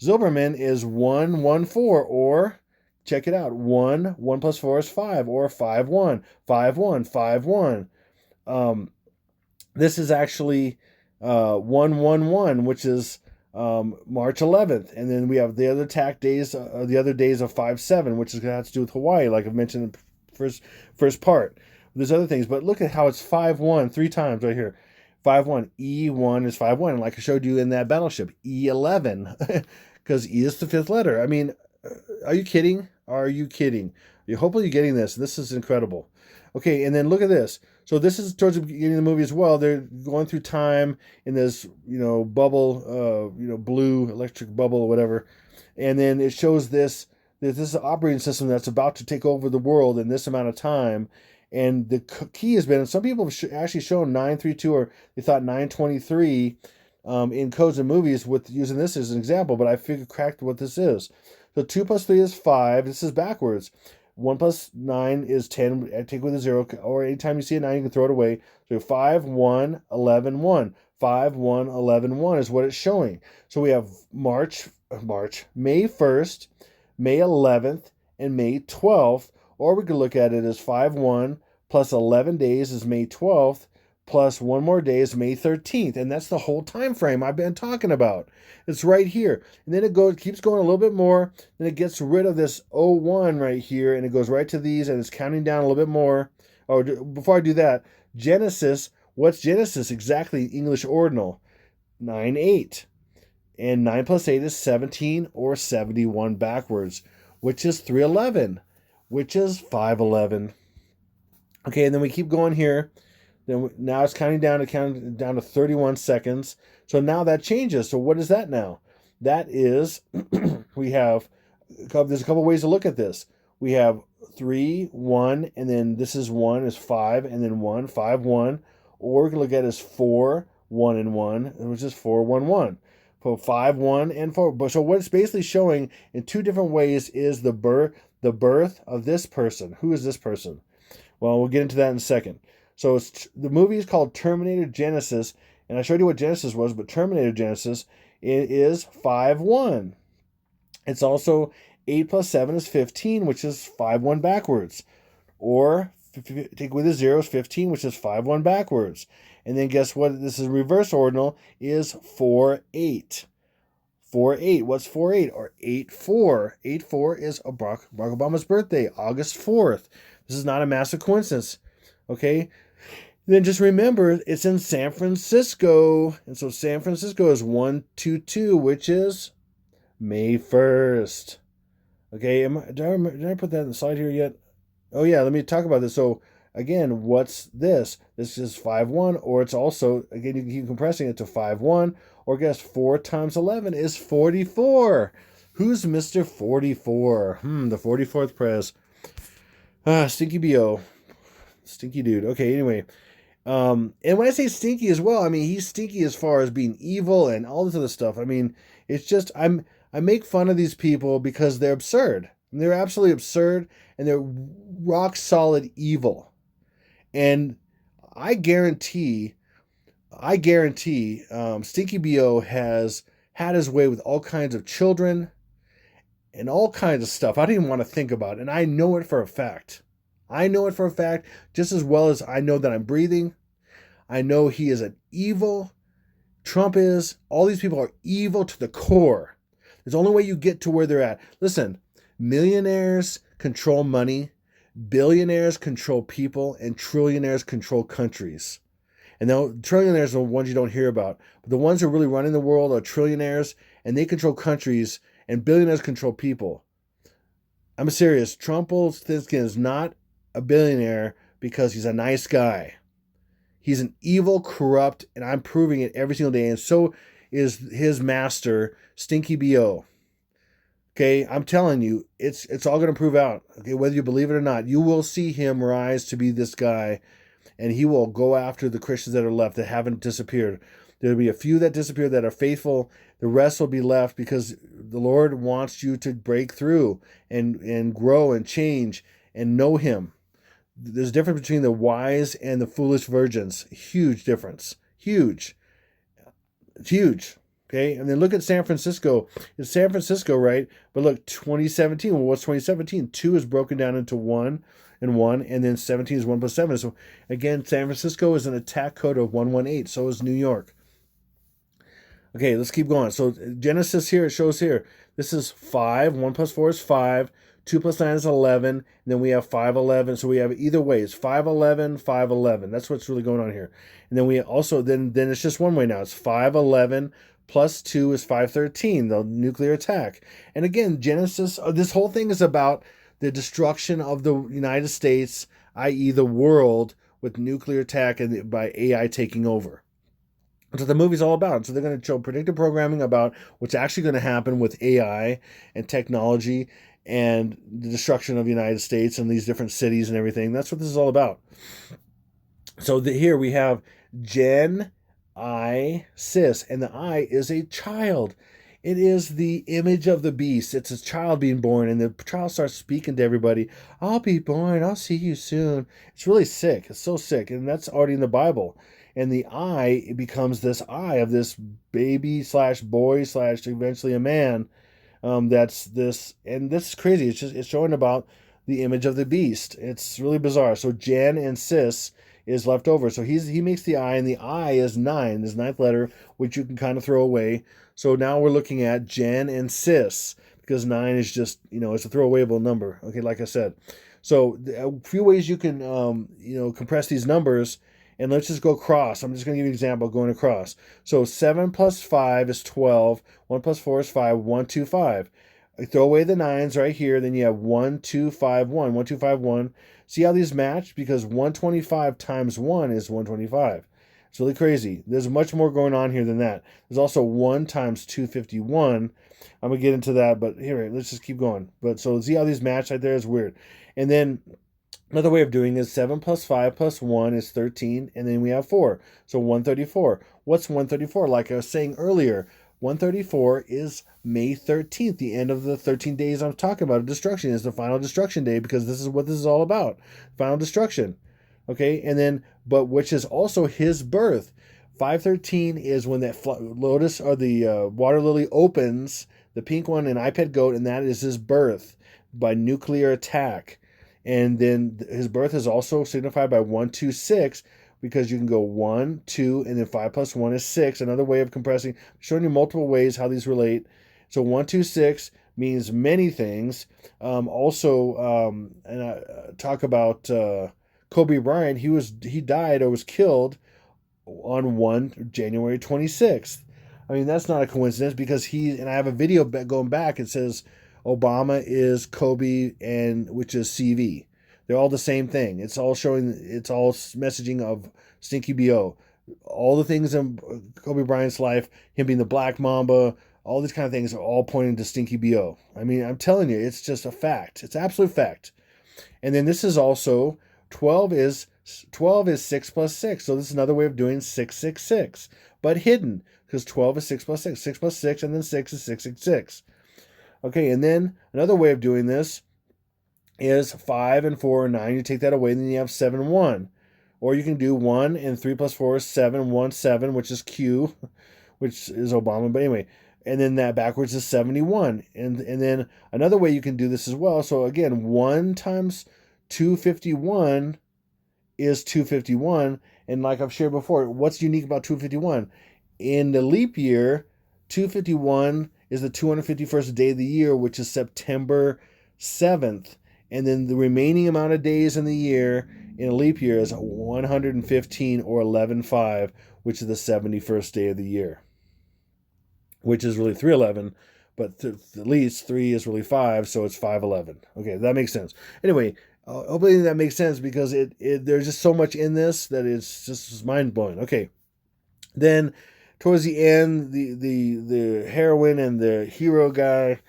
Zilberman is 114, or check it out. 1 plus 4 is 5, or 5-1, 5-1, 5-1. This is actually 1-1-1, which is March 11th, and then we have the other days of 5-7, which has to do with Hawaii, like I've mentioned in the first part. There's other things, but look at how it's 5-1 3 times right here. 5-1. E1 is 5-1, like I showed you in that battleship. E11, because E is the 5th letter. I mean, are you kidding? Are you kidding? Hopefully you're getting this. This is incredible. Okay, and then look at this. So this is towards the beginning of the movie as well. They're going through time in this, bubble, blue electric bubble or whatever. And then it shows this is an operating system that's about to take over the world in this amount of time. And the key has been, and some people have actually shown 932, or they thought 923 in codes and movies with using this as an example, but I cracked what this is. So 2 plus 3 is 5. This is backwards. 1 plus 9 is 10. I take with a 0, or anytime you see a 9, you can throw it away. So 5, 1, 11, 1. 5, 1, 11, 1 is what it's showing. So we have May 1st, May 11th, and May 12th. Or we could look at it as 5-1 plus 11 days is May 12th, plus 1 more day is May 13th. And that's the whole time frame I've been talking about. It's right here. And then it keeps going a little bit more. Then it gets rid of this 01 right here, and it goes right to these, and it's counting down a little bit more. Oh, before I do that, Genesis. What's Genesis? Exactly, English ordinal. 9-8. And 9 plus 8 is 17, or 71 backwards, which is 311. Which is 511. Okay, and then we keep going here. Now it's counting down to 31 seconds. So now that changes. So what is that now? That is, there's a couple ways to look at this. We have 3, 1, and then this is 1 is 5, and then 1, 5, 1. Or we can look at it as 4, 1, and 1, which is 4, 1, 1. So 5, 1, and 4. So what it's basically showing in 2 different ways is the birth of this person. Who is this person? Well, we'll get into that in a second. So the movie is called Terminator Genesis, and I showed you what Genesis was, but Terminator Genesis, it is 5-1. It's also 8 plus 7 is 15, which is 5-1 backwards. Or take with a 0 is 15, which is 5-1 backwards. And then guess what? This is reverse ordinal, is 4-8. 4-8. What's 4-8? Or 8-4. 8-4 is Barack Obama's birthday, August 4th. This is not a massive coincidence. Okay? Then just remember, it's in San Francisco. And so San Francisco is 122, which is May 1st. Okay, did I put that in the slide here yet? Oh yeah, let me talk about this. So again, what's this? This is 5-1, or it's also, again, you can keep compressing it to 5-1, or guess 4 times 11 is 44. Who's Mr. 44? The 44th Prez. Stinky B.O. Stinky dude. Okay, anyway. And when I say stinky as well, I mean, he's stinky as far as being evil and all this other stuff. I mean, it's just, I make fun of these people because they're absurd. They're absolutely absurd, and they're rock solid evil. And I guarantee, Stinky B.O. has had his way with all kinds of children and all kinds of stuff I didn't even want to think about. And I know it for a fact. I know it for a fact just as well as I know that I'm breathing. I know he is an evil. Trump is. All these people are evil to the core. There's the only way you get to where they're at. Listen, millionaires control money, billionaires control people, and trillionaires control countries. And now trillionaires are the ones you don't hear about. But the ones who are really running the world are trillionaires, and they control countries, and billionaires control people. I'm serious. Trump is not a billionaire because he's a nice guy. He's an evil, corrupt, and I'm proving it every single day. And so is his master, Stinky BO. Okay, I'm telling you, it's all going to prove out. Okay, whether you believe it or not, you will see him rise to be this guy, and he will go after the Christians that are left that haven't disappeared. There'll be a few that disappear that are faithful. The rest will be left because the Lord wants you to break through and grow and change and know Him. There's a difference between the wise and the foolish virgins. Huge difference. Huge. It's huge. Okay, and then look at San Francisco. It's San Francisco, right? But look, 2017. Well, what's 2017? 2 is broken down into 1 and 1, and then 17 is 1 plus 7. So again, San Francisco is an attack code of 118. So is New York. Okay, let's keep going. So Genesis here, it shows here. This is 5. 1 plus 4 is 5. 2 plus 9 is 11. And then we have 511. So we have either way. It's 511, 511. That's what's really going on here. And then we also, then it's just one way now. It's 511 plus 2 is 513, the nuclear attack. And again, Genesis, this whole thing is about the destruction of the United States, i.e. the world, with nuclear attack and by AI taking over. That's what the movie's all about. So they're going to show predictive programming about what's actually going to happen with AI and technology and the destruction of the United States and these different cities and everything. That's what this is all about. So here we have Gen I Sis, and the I is a child. It is the image of the beast. It's a child being born, and the child starts speaking to everybody. I'll be born. I'll see you soon. It's really sick. It's so sick, and that's already in the Bible. And the I, it becomes this I of this baby slash boy slash eventually a man. That's this, and this is crazy. It's showing about the image of the beast. It's really bizarre. So Gen and Sis is left over. So he makes the I, and the I is 9, this 9th letter, which you can kind of throw away. So now we're looking at Gen and Sis, because 9 is just, it's a throwawayable number. Okay, like I said. So a few ways you can, compress these numbers, and let's just go across. I'm just going to give you an example going across. So 7 plus 5 is 12. 1 plus 4 is 5. 1, 2, 5. Throw away the 9s right here. Then you have 1, 2, 5, 1. 1, 2, 5, 1. See how these match? Because 125 times 1 is 125. It's really crazy. There's much more going on here than that. There's also 1 times 251. I'm going to get into that, but here, let's just keep going. But so see how these match right there is weird. And then another way of doing is 7 plus 5 plus 1 is 13, and then we have 4. So 134. What's 134? Like I was saying earlier, 134 is May 13th, the end of the 13 days I'm talking about. Destruction is the final destruction day, because this is what this is all about. Final destruction. Okay, and then, but which is also his birth. 513 is when that lotus or the water lily opens, the pink one, an iPad goat, and that is his birth by nuclear attack. And then his birth is also signified by 126, because you can go 1, 2, and then 5 plus 1 is 6. Another way of compressing, showing you multiple ways how these relate. So 126 means many things. And I talk about Kobe Bryant. He died or was killed on January 26th. I mean, that's not a coincidence, because and I have a video going back. It says Obama is Kobe, and which is CV. They're all the same thing. It's all messaging of Stinky BO. All the things in Kobe Bryant's life, him being the Black Mamba, all these kind of things are all pointing to Stinky BO. I mean, I'm telling you, it's just a fact. It's absolute fact. And then this is also 12 is 6 plus 6. So this is another way of doing 666, but hidden, because 12 is 6 plus 6. 6 plus 6, and then 6 is 666. Okay, and then another way of doing this is 5 and 4 and 9. You take that away, and then you have 7 and 1. Or you can do 1 and 3 plus 4 is 7, 1, 7, which is Q, which is Obama. But anyway, and then that backwards is 71. And then another way you can do this as well. So again, 1 times 251 is 251. And like I've shared before, what's unique about 251? In the leap year, 251 is the 251st day of the year, which is September 7th. And then the remaining amount of days in the year in a leap year is 115 or 11/5, which is the 71st day of the year, which is really 311, but at least 3 is really 5, so it's 511. Okay, that makes sense. Anyway, Hopefully that makes sense because there's just so much in this that it's just mind blowing. Okay, then towards the end, the heroine and the hero guy,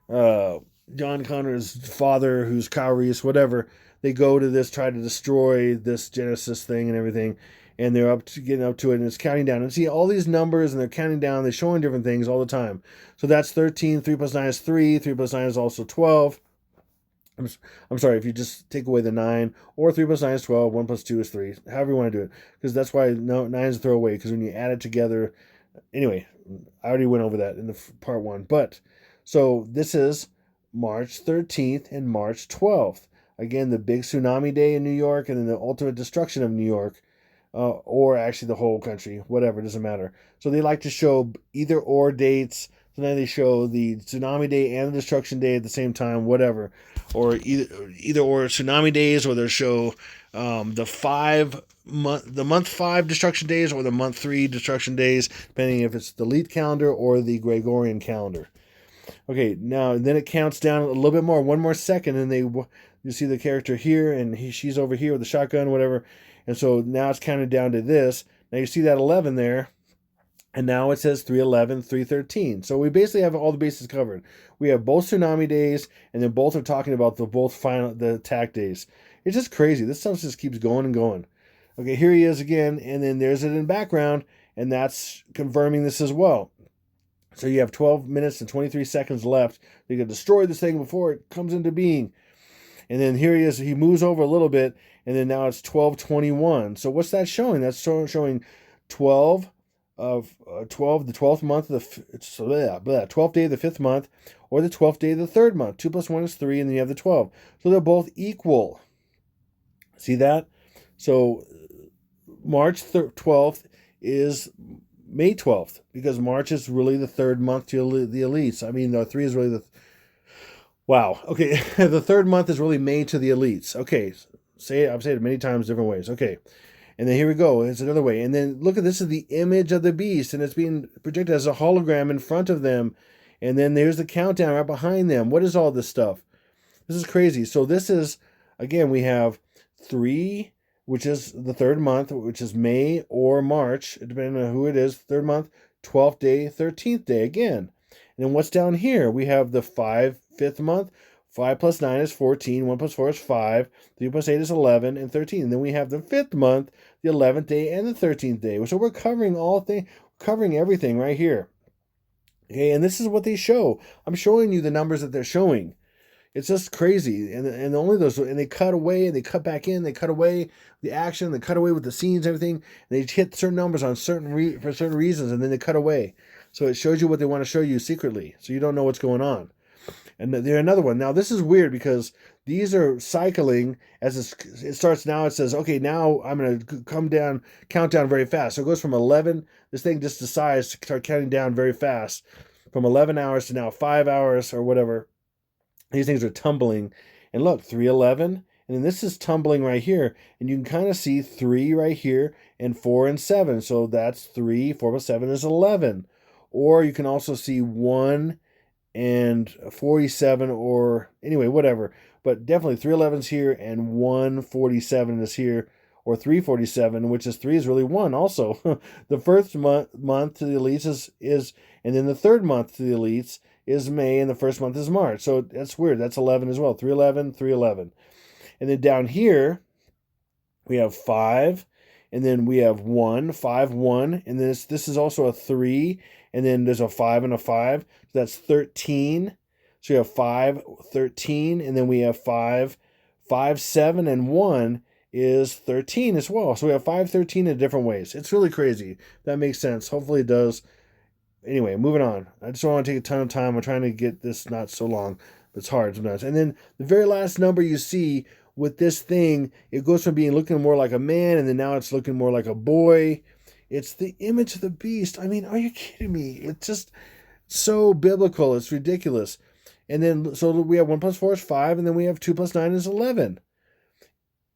uh, John Connor's father, who's Kyle Reese, whatever, they go to this, try to destroy this Genesis thing and everything, and they're getting up to it, and it's counting down. And see all these numbers, and they're counting down. They're showing different things all the time. So that's 13. 3 plus 9 is 3. 3 plus 9 is also 12. I'm sorry, if you just take away the 9, or 3 plus 9 is 12, 1 plus 2 is 3, however you want to do it. Because that's why 9 is a throwaway, because when you add it together, anyway, I already went over that in the part 1. But, so this is March 13th and March 12th. Again, the big tsunami day in New York, and then the ultimate destruction of New York, or actually the whole country, whatever, it doesn't matter. So they like to show either or dates. So now they show the tsunami day and the destruction day at the same time, whatever, or either or tsunami days, or they'll show the month 5 destruction days or the month 3 destruction days, depending if it's the leap calendar or the Gregorian calendar. Okay, now then it counts down a little bit more, one more second, and you see the character here, and she's over here with the shotgun, whatever, and so now it's counted down to this. Now you see that 11 there. And now it says 311, 313. So we basically have all the bases covered. We have both tsunami days, and then both are talking about the attack days. It's just crazy. This stuff just keeps going and going. Okay, here he is again, and then there's it in the background, and that's confirming this as well. So you have 12 minutes and 23 seconds left. You can destroy this thing before it comes into being. And then here he is. He moves over a little bit, and then now it's 12:21. So what's that showing? That's showing 12 of 12, the 12th month of the 12th day of the 5th month, or the 12th day of the 3rd month. 2 plus 1 is 3, and then you have the 12. So they're both equal. See that? So March 12th is May 12th, because March is really the 3rd month to the elites. I mean, the 3 is really the... Wow. Okay, the 3rd month is really May to the elites. Okay, I've said it many times, different ways. Okay. And then here we go. It's another way. And then look at this is the image of the beast, and it's being projected as a hologram in front of them. And then there's the countdown right behind them. What is all this stuff? This is crazy. So this is, again, we have 3, which is the 3rd month, which is May or March, depending on who it is. 3rd month, 12th day, 13th day again. And then what's down here? We have the 5th month. 5 plus 9 is 14. 1 plus 4 is 5. 3 plus 8 is 11 and 13. And then we have the 5th month, the 11th day, and the 13th day. So we're covering everything right here. Okay, and this is what they show. I'm showing you the numbers that they're showing. It's just crazy. And only those, and they cut away, and they cut back in, they cut away the action, they cut away with the scenes, everything. And they hit certain numbers on for certain reasons, and then they cut away. So it shows you what they want to show you secretly, so you don't know what's going on. And there's another one. Now, this is weird because these are cycling as it starts now. It says, okay, now I'm going to count down very fast. So it goes from 11. This thing just decides to start counting down very fast from 11 hours to now 5 hours or whatever. These things are tumbling. And look, 311. And then this is tumbling right here. And you can kind of see 3 right here and 4 and 7. So that's 3. 4 plus 7 is 11. Or you can also see 1 and 47, or anyway, whatever. But definitely 311's here, and 147 is here, or 347, which is 3 is really 1 also. The first month to the elites is, and then the 3rd month to the elites is May, and the first month is March. So that's weird. That's 11 as well. 311, 311. And then down here, we have 5, and then we have 1, 5, 1, and this is also a 3, and then there's a 5 and a 5, so that's 13. So you have 5, 13, and then we have 5, 5, 7, and 1 is 13 as well. So we have 5, 13 in different ways. It's really crazy. That makes sense. Hopefully it does. Anyway, moving on. I just don't want to take a ton of time. I'm trying to get this not so long, but it's hard sometimes. And then the very last number you see with this thing, it goes from looking more like a man, and then now it's looking more like a boy. It's the image of the beast. I mean, are you kidding me? It's just so biblical. It's ridiculous. And then, so we have 1 plus 4 is 5, and then we have 2 plus 9 is 11.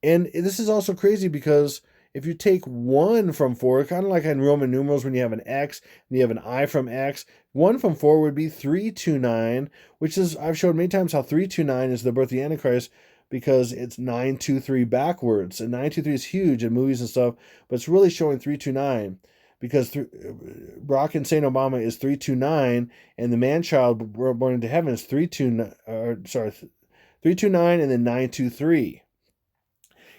And this is also crazy because if you take 1 from 4, kind of like in Roman numerals when you have an X and you have an I from X, 1 from 4 would be 329, which is, I've showed many times how 329 is the birth of the Antichrist, because it's 923 backwards. And 923 is huge in movies and stuff, but it's really showing 329 because Barack Hussein Obama is 329, and the man-child born into heaven is 329 and then 923.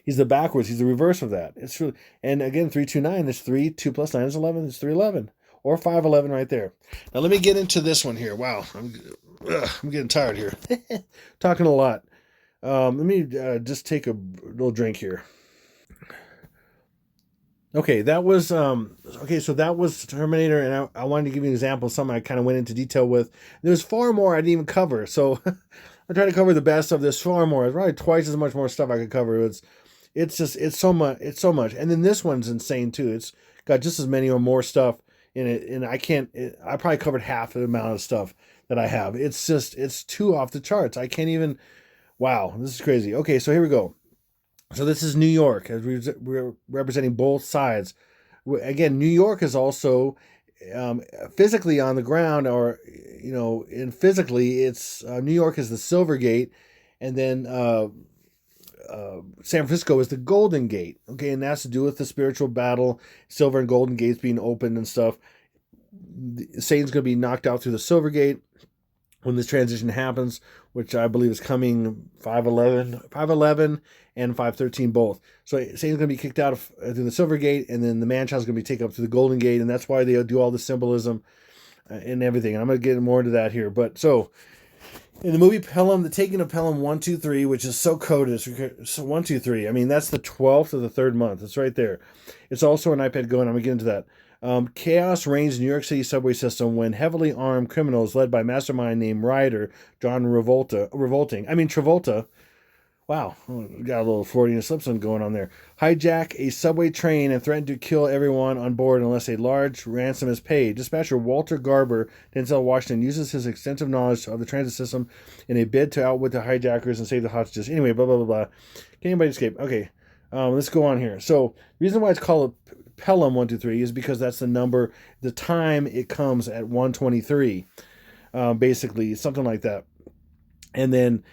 He's the backwards. He's the reverse of that. It's really, and again, 329 is 3. 2 plus 9 is 11. It's 311 or 511 right there. Now let me get into this one here. Wow, I'm getting tired here. Talking a lot. Let me just take a little drink here. Okay, that was so that was Terminator, and I wanted to give you an example of something I kind of went into detail with. There's far more I didn't even cover, so I tried to cover the best of this. Far more. It's probably twice as much more stuff I could cover. It's so much, and then this one's insane too. It's got just as many or more stuff in it, and I probably covered half the amount of stuff that I have. It's too off the charts. I can't even. Wow, this is crazy. Okay, so here we go. So this is New York, as we're representing both sides. Again, New York is also physically on the ground, or in physically, it's New York is the Silver Gate, and then San Francisco is the Golden Gate. Okay, and that's to do with the spiritual battle, Silver and Golden Gates being opened and stuff. Satan's going to be knocked out through the Silver Gate when this transition happens, which I believe is coming 511 and 513 both. So Satan's going to be kicked out through the Silver Gate, and then the man-child's going to be taken up to the Golden Gate, and that's why they do all the symbolism and everything. And I'm going to get more into that here. But so in the movie Pelham, the taking of Pelham 123, which is so coded, so 123. I mean, that's the 12th of the third month. It's right there. It's also an iPad Go, and I'm going to get into that. Chaos reigns in New York City subway system when heavily armed criminals led by mastermind named Ryder John Travolta. Wow, got a little Freudian slip going on there. Hijack a subway train and threaten to kill everyone on board unless a large ransom is paid. Dispatcher Walter Garber, Denzel Washington, uses his extensive knowledge of the transit system in a bid to outwit the hijackers and save the hostages. Anyway, blah, blah, blah, blah. Can anybody escape? Okay, let's go on here. So, the reason why it's called Pelham 123 is because that's the number, the time it comes at 123, basically, something like that. And then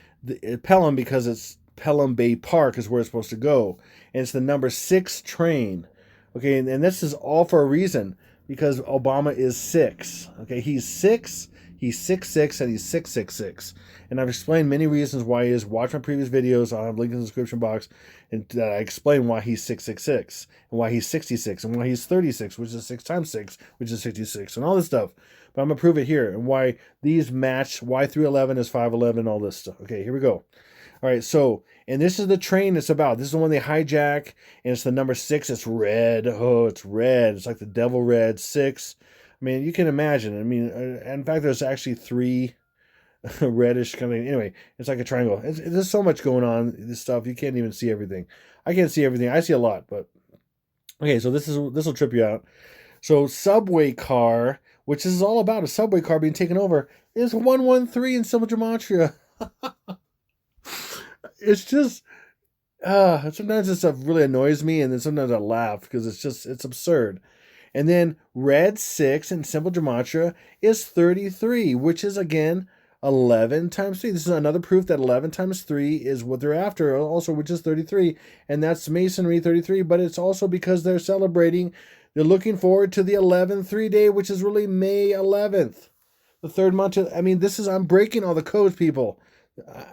Pelham, because it's Pelham Bay Park is where it's supposed to go. And it's the number 6 train. Okay, and this is all for a reason, because Obama is 6. Okay, he's 6, he's 6'6", and he's 666. And I've explained many reasons why he is. Watch my previous videos. I'll have links in the description box. And I explain why he's 666, and why he's 66, and why he's 36, which is 6 times 6, which is 66, and all this stuff. But I'm going to prove it here, and why these match, why 311 is 511, all this stuff. Okay, here we go. All right, so, and this is the train it's about. This is the one they hijack, and it's the number 6. It's red. Oh, it's red. It's like the devil red, 6. I mean, you can imagine. I mean, in fact, there's actually 3 reddish kind of. Anyway, it's like a triangle. There's so much going on. This stuff, you can't even see everything. I can't see everything. I see a lot, but okay. So this will trip you out. So subway car, which is all about a subway car being taken over, is 113 in Simple Gematria. It's just sometimes this stuff really annoys me, and then sometimes I laugh because it's absurd. And then red 6 in Simple Gematria is 33, which is again 11 times 3. This is another proof that 11 times 3 is what they're after, also, which is 33. And that's Masonry 33, but it's also because they're celebrating, they're looking forward to the 11-3 day, which is really May 11th. The third month. I mean, I'm breaking all the codes, people.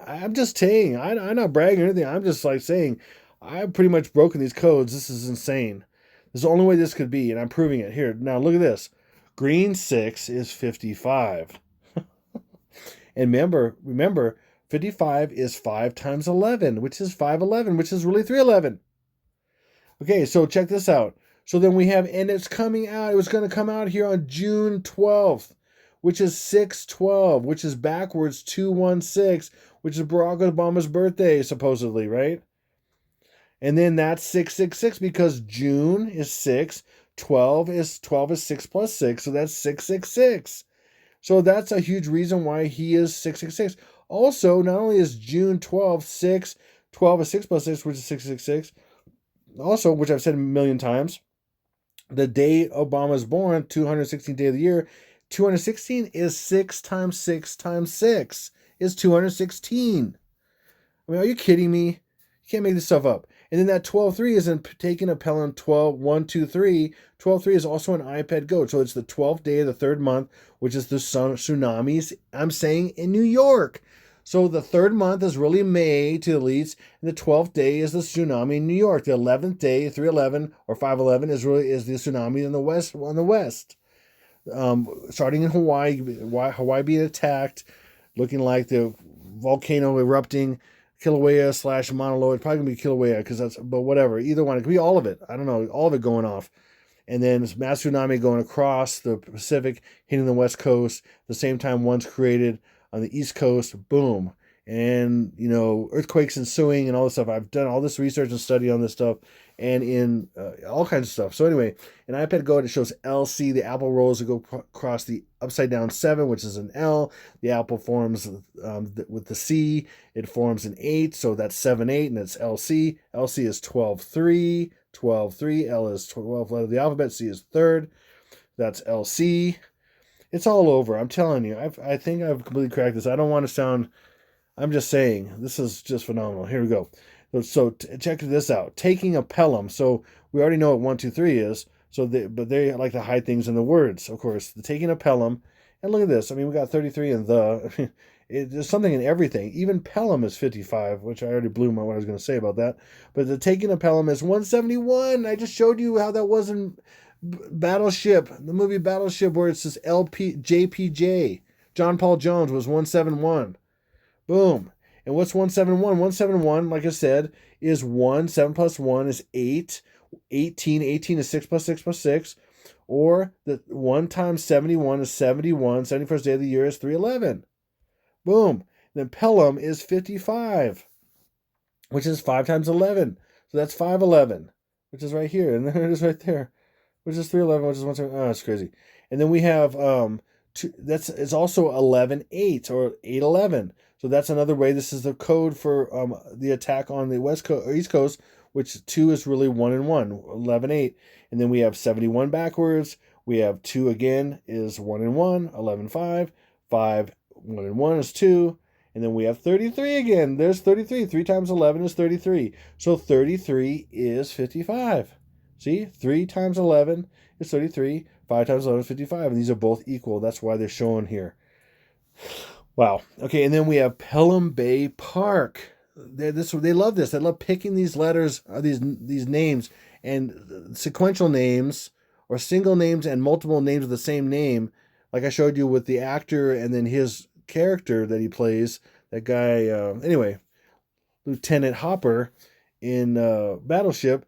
I'm just saying, I'm not bragging or anything. I'm just like saying, I've pretty much broken these codes. This is insane. This is the only way this could be, and I'm proving it. Here, now look at this. Green 6 is 55. And remember, 55 is 5 times 11, which is 511, which is really 311. Okay, so check this out. So then we have, and it's coming out, it was going to come out here on June 12th, which is 6/12, which is backwards 216, which is Barack Obama's birthday, supposedly, right? And then that's 666 because June is 6, 12 is 6 plus 6, so that's 666. So that's a huge reason why he is 666. Also, not only is June 12, 6, 12 is 6 plus 6, which is 666. Also, which I've said a million times, the day Obama's born, 216th day of the year, 216 is 6 times 6 times 6 is 216. I mean, are you kidding me? You can't make this stuff up. And then that 12.3 isn't taking a Pelham 12, 1, 2, 3. 12.3 is also an iPad Go. So it's the 12th day of the third month, which is the tsunamis, I'm saying, in New York. So the third month is really May to the elites, and the 12th day is the tsunami in New York. The 11th day, 311 or 511, is the tsunami in the west, on the west. Starting in Hawaii, Hawaii being attacked, looking like the volcano erupting, Kilauea / Mauna Loa. It's probably gonna be Kilauea because but whatever. Either one, it could be all of it. I don't know, all of it going off, and then this mass tsunami going across the Pacific, hitting the west coast. At the same time, one's created on the east coast. Boom, and earthquakes ensuing and all this stuff. I've done all this research and study on this stuff, and in all kinds of stuff. So anyway, in iPad Go, it shows LC. The apple rolls to go across the upside down 7, which is an L. The apple forms with the C. It forms an 8, so that's 7, 8, and it's LC. LC is 12.3. 12.3. L is 12th letter of the alphabet. C is third. That's LC. It's all over. I'm telling you. I think I've completely cracked this. I don't want to sound. I'm just saying. This is just phenomenal. Here we go. So check this out. Taking a Pelham. So we already know what 1, 2, 3 is. But they like to hide things in the words, of course. The taking a Pelham. And look at this. I mean, we got 33 in the. There's something in everything. Even Pelham is 55, which I already blew what I was going to say about that. But the taking a Pelham is 171. I just showed you how that was in Battleship, the movie Battleship, where it says JPJ. John Paul Jones was 171. Boom. And what's 171? 171, like I said, is 1. 7 plus 1 is 8. 18. 18 is 6 plus 6 plus 6. Or the 1 times 71 is 71. 71st day of the year is 311. Boom. Then Pelham is 55, which is 5 times 11. So that's 511, which is right here. And then it is right there, which is 311, which is 170. Oh, that's crazy. And then we have it's also 11.8 or 811. So that's another way. This is the code for the attack on the west coast or east coast, which 2 is really 1 and 1, 11.8. And then we have 71 backwards. We have 2 again is 1 and 1, 11.5. 5, 1 and 1 is 2. And then we have 33 again. There's 33. 3 times 11 is 33. So 33 is 55. See, 3 times 11 is 33. 5 times 11 is 55. And these are both equal. That's why they're shown here. Wow. Okay, and then we have Pelham Bay Park. They love this. They love picking these letters, these names, and sequential names, or single names and multiple names of the same name, like I showed you with the actor and then his character that he plays. That guy, anyway, Lieutenant Hopper in Battleship,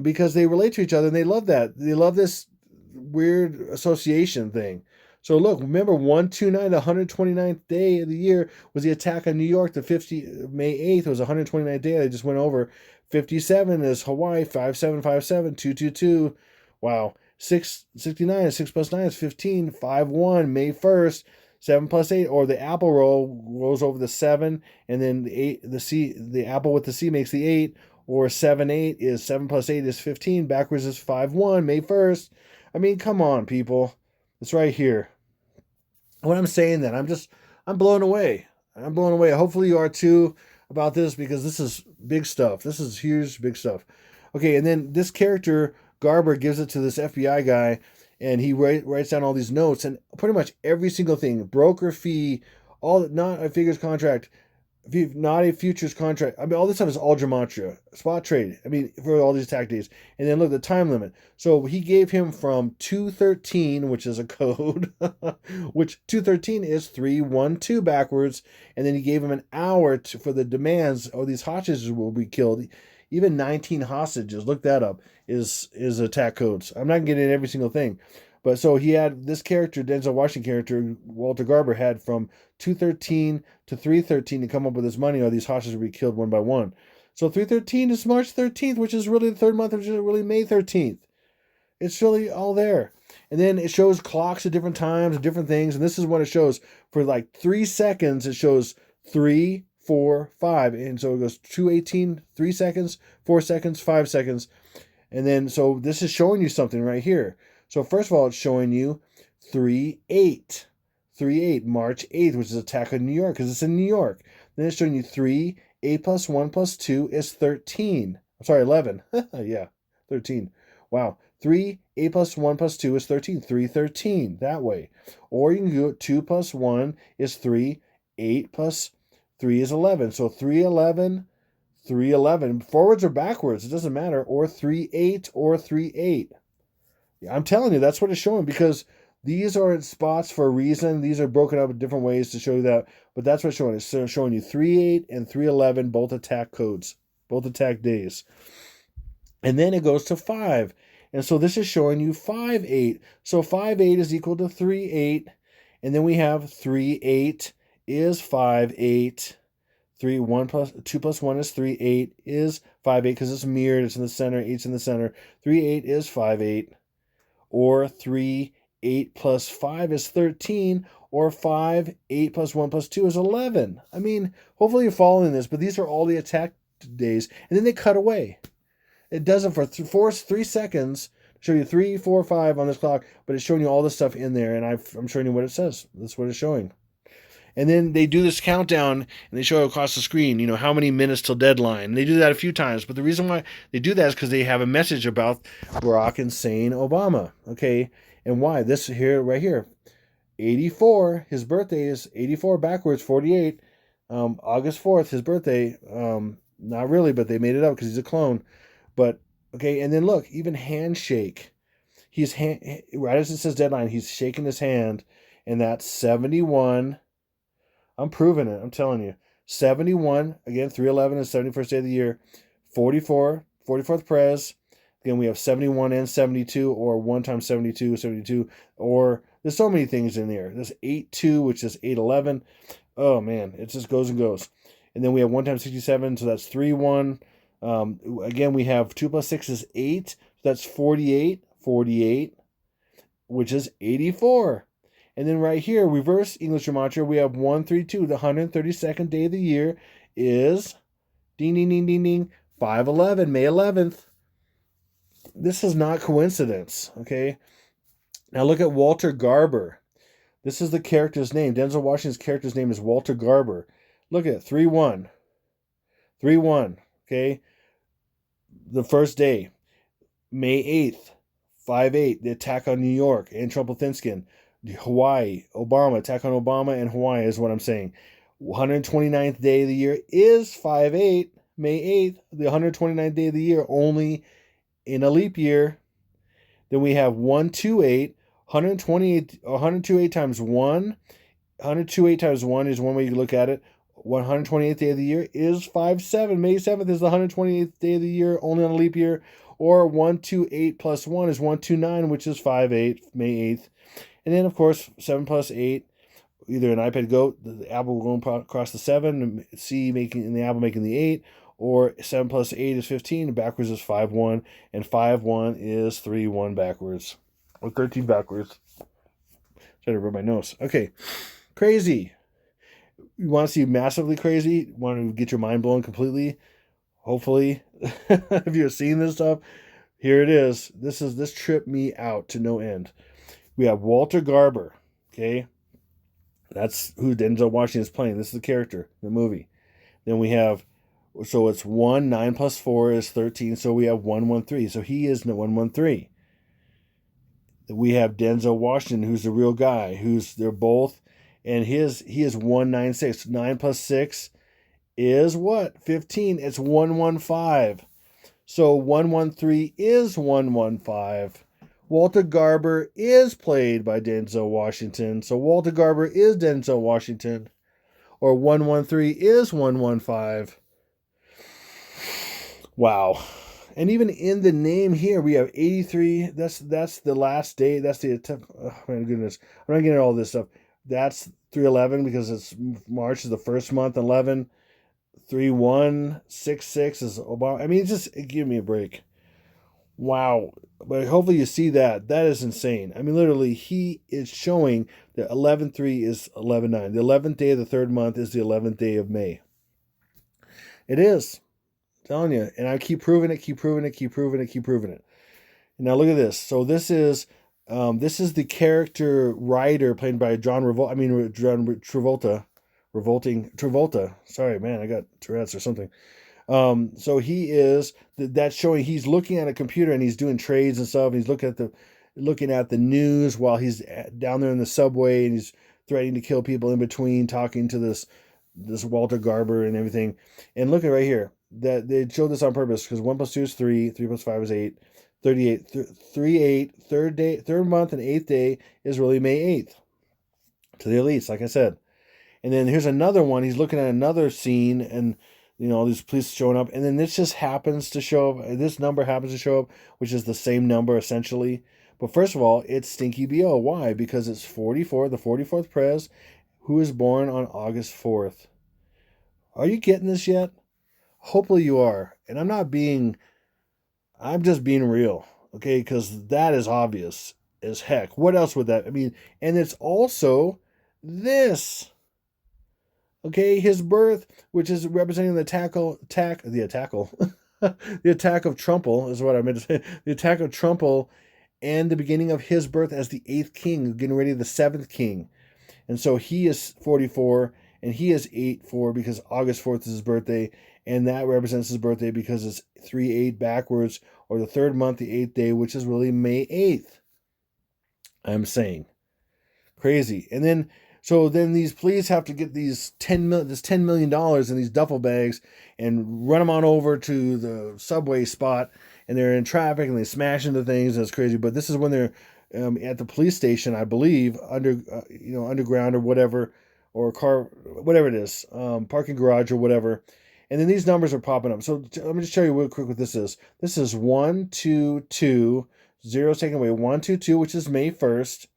because they relate to each other and they love that. They love this weird association thing. So look, remember 129, the 129th day of the year was the attack on New York. The May 8th was 129th day. I just went over. 57 is Hawaii. 5757 222. Wow. 669 6 plus 9 is 15. 51 May 1st. 7 plus 8, or the apple roll rolls over the 7, and then the apple with the C makes the 8, or 7 8 is 7 plus 8 is 15. Backwards is 5 1 May 1st. I mean, come on, people. It's right here. When I'm saying that, I'm blown away. I'm blown away. Hopefully you are too about this, because this is big stuff. This is huge, big stuff. Okay, and then this character, Garber, gives it to this FBI guy, and he writes down all these notes, and pretty much every single thing, broker fee, not a figures contract, not a futures contract. I mean, all this stuff is all gematria, spot trade. I mean, for all these attack days. And then look, the time limit. So he gave him from 213, which is a code, which 213 is 312 backwards. And then he gave him an hour for the demands, or these hostages will be killed. Even 19 hostages, look that up, is attack codes. I'm not getting every single thing. But so he had this character, Denzel Washington character, Walter Garber, had from 213 to 313 to come up with this money, or these hostages would be killed one by one. So 313 is March 13th, which is really the third month, which is really May 13th. It's really all there. And then it shows clocks at different times and different things. And this is what it shows. For like 3 seconds, it shows 3, 4, 5. And so it goes 218, 3 seconds, 4 seconds, 5 seconds. And then, so this is showing you something right here. So first of all, it's showing you 3/8. 3/8, March 8th, which is attack on New York, because it's in New York. Then it's showing you 3 8 plus 1 plus 2 is 13. I'm sorry, 11. Yeah, 13. Wow. 3, 8 plus 1 plus 2 is 13. 313, that way. Or you can do it 2 plus 1 is 3. 8 plus 3 is 11. So 311, 311. Forwards or backwards, it doesn't matter. Or 38 or 38. I'm telling you, that's what it's showing, because these are spots for a reason. These are broken up in different ways to show you that, but that's what it's showing. It's showing you 38 and 311, both attack codes, both attack days. And then it goes to 5. And so this is showing you 5-8. So 5-8 is equal to 3-8. And then we have 3-8 is 5-8. 2 plus 1 is 3-8 is 5-8, because it's mirrored, it's in the center, 8's in the center. 3-8 is 5-8. Or 3-8 plus 5 is 13. Or 5-8 plus 1 plus 2 is 11. I mean, hopefully you're following this, but these are all the attack days. And then they cut away. It does it for 3 seconds, show you 3, 4, 5 on this clock, but it's showing you all this stuff in there, and I'm showing you what it says. That's what it's showing. And then they do this countdown, and they show it across the screen, how many minutes till deadline. And they do that a few times, but the reason why they do that is because they have a message about Barack insane Obama, okay? And why? This here, right here, 84, his birthday is 84 backwards, 48, August 4th, his birthday, not really, but they made it up because he's a clone. But, okay, and then look, even handshake. Right as it says deadline, he's shaking his hand, and that's 71. I'm proving it, I'm telling you. 71, again, 311 is 71st day of the year. 44, 44th Prez. Again, we have 71 and 72, or 1 times 72, 72, or there's so many things in there. There's 82, which is 811. Oh, man, it just goes and goes. And then we have 1 times 67, so that's 3-1. Again, we have 2 plus 6 is 8. So that's 48, 48, which is 84. And then right here, reverse English gematria, we have 132. The 132nd day of the year is, ding, ding, ding, ding, ding, 5/11, May 11th. This is not coincidence, okay? Now look at Walter Garber. This is the character's name. Denzel Washington's character's name is Walter Garber. Look at it, 3-1. 3-1, okay? The first day, May 8th, 5-8, the attack on New York and Trumpelthinskin. Hawaii, Obama, attack on Obama and Hawaii is what I'm saying. 129th day of the year is 5-8, May 8th, the 129th day of the year, only in a leap year. Then we have 128, 128 times 1. 128 times 1 is one way you look at it. 128th day of the year is 5-7. May 7th is the 128th day of the year, only on a leap year. Or 128 plus 1 is 129, which is 5-8, May 8th. And then, of course, 7 plus 8, either an iPad goat, the apple going across the 7, C making, and the apple making the 8, or 7 plus 8 is 15, and backwards is 5-1, and 5-1 is 3-1 backwards, or 13 backwards. Trying to rub my nose. Okay, crazy. You want to see massively crazy? Want to get your mind blown completely? Hopefully. If you're seeing this stuff, here it is. This tripped me out to no end. We have Walter Garber, okay? That's who Denzel Washington is playing. This is the character in the movie. Then we have, so it's 1, 9 plus 4 is 13, so we have 113. So he is the 113. We have Denzel Washington, who's the real guy, they're both, and he is 196. 9 plus 6 is what? 15. It's 115. So 113 is 115. Walter Garber is played by Denzel Washington. So Walter Garber is Denzel Washington. Or 113 is 115. Wow. And even in the name here, we have 83. That's the last day. That's the attempt. Oh, my goodness. I'm not getting all this stuff. That's 311 because it's March is the first month. 11. 3166 is Obama. I mean, just give me a break. Wow. But hopefully you see that. That is insane. I mean, literally, he is showing that 11/3 is 11/9. The 11th day of the third month is the 11th day of May. It is. I'm telling you. And I keep proving it, keep proving it, keep proving it, keep proving it. Now look at this. So this is the character writer played by John Travolta. Travolta. Sorry, man, I got Tourette's or something. So he is that's showing he's looking at a computer and he's doing trades and stuff. And he's looking at the news while he's down there in the subway and he's threatening to kill people in between, talking to this Walter Garber and everything. And look at right here that they showed this on purpose because 1 + 2 is 3, 3 + 5 is 8, 38, 3 8, third month and eighth day is really May 8th to the elites, like I said. And then here's another one. He's looking at another scene and all these police showing up. And then this just happens to show up. This number happens to show up, which is the same number essentially. But first of all, it's Stinky BO. Why? Because it's 44, the 44th Prez, who was born on August 4th. Are you getting this yet? Hopefully you are. And I'm just being real. Okay? Because that is obvious as heck. What else would that? I mean, and it's also this. Okay, his birth, which is representing the attack of Trumple is what I meant to say. The attack of Trumple and the beginning of his birth as the 8th king, getting ready the 7th king. And so he is 44 and he is 8-4 because August 4th is his birthday. And that represents his birthday because it's 3-8 backwards, or the third month, the 8th day, which is really May 8th. I'm saying. Crazy. And then so then these police have to get this $10 million in these duffel bags and run them on over to the subway spot. And they're in traffic and they smash into things. And it's crazy. But this is when they're at the police station, I believe, underground or whatever, or car, whatever it is, parking garage or whatever. And then these numbers are popping up. So let me just show you real quick what this is. This is 122, 0 taken away, 122, which is May 1st.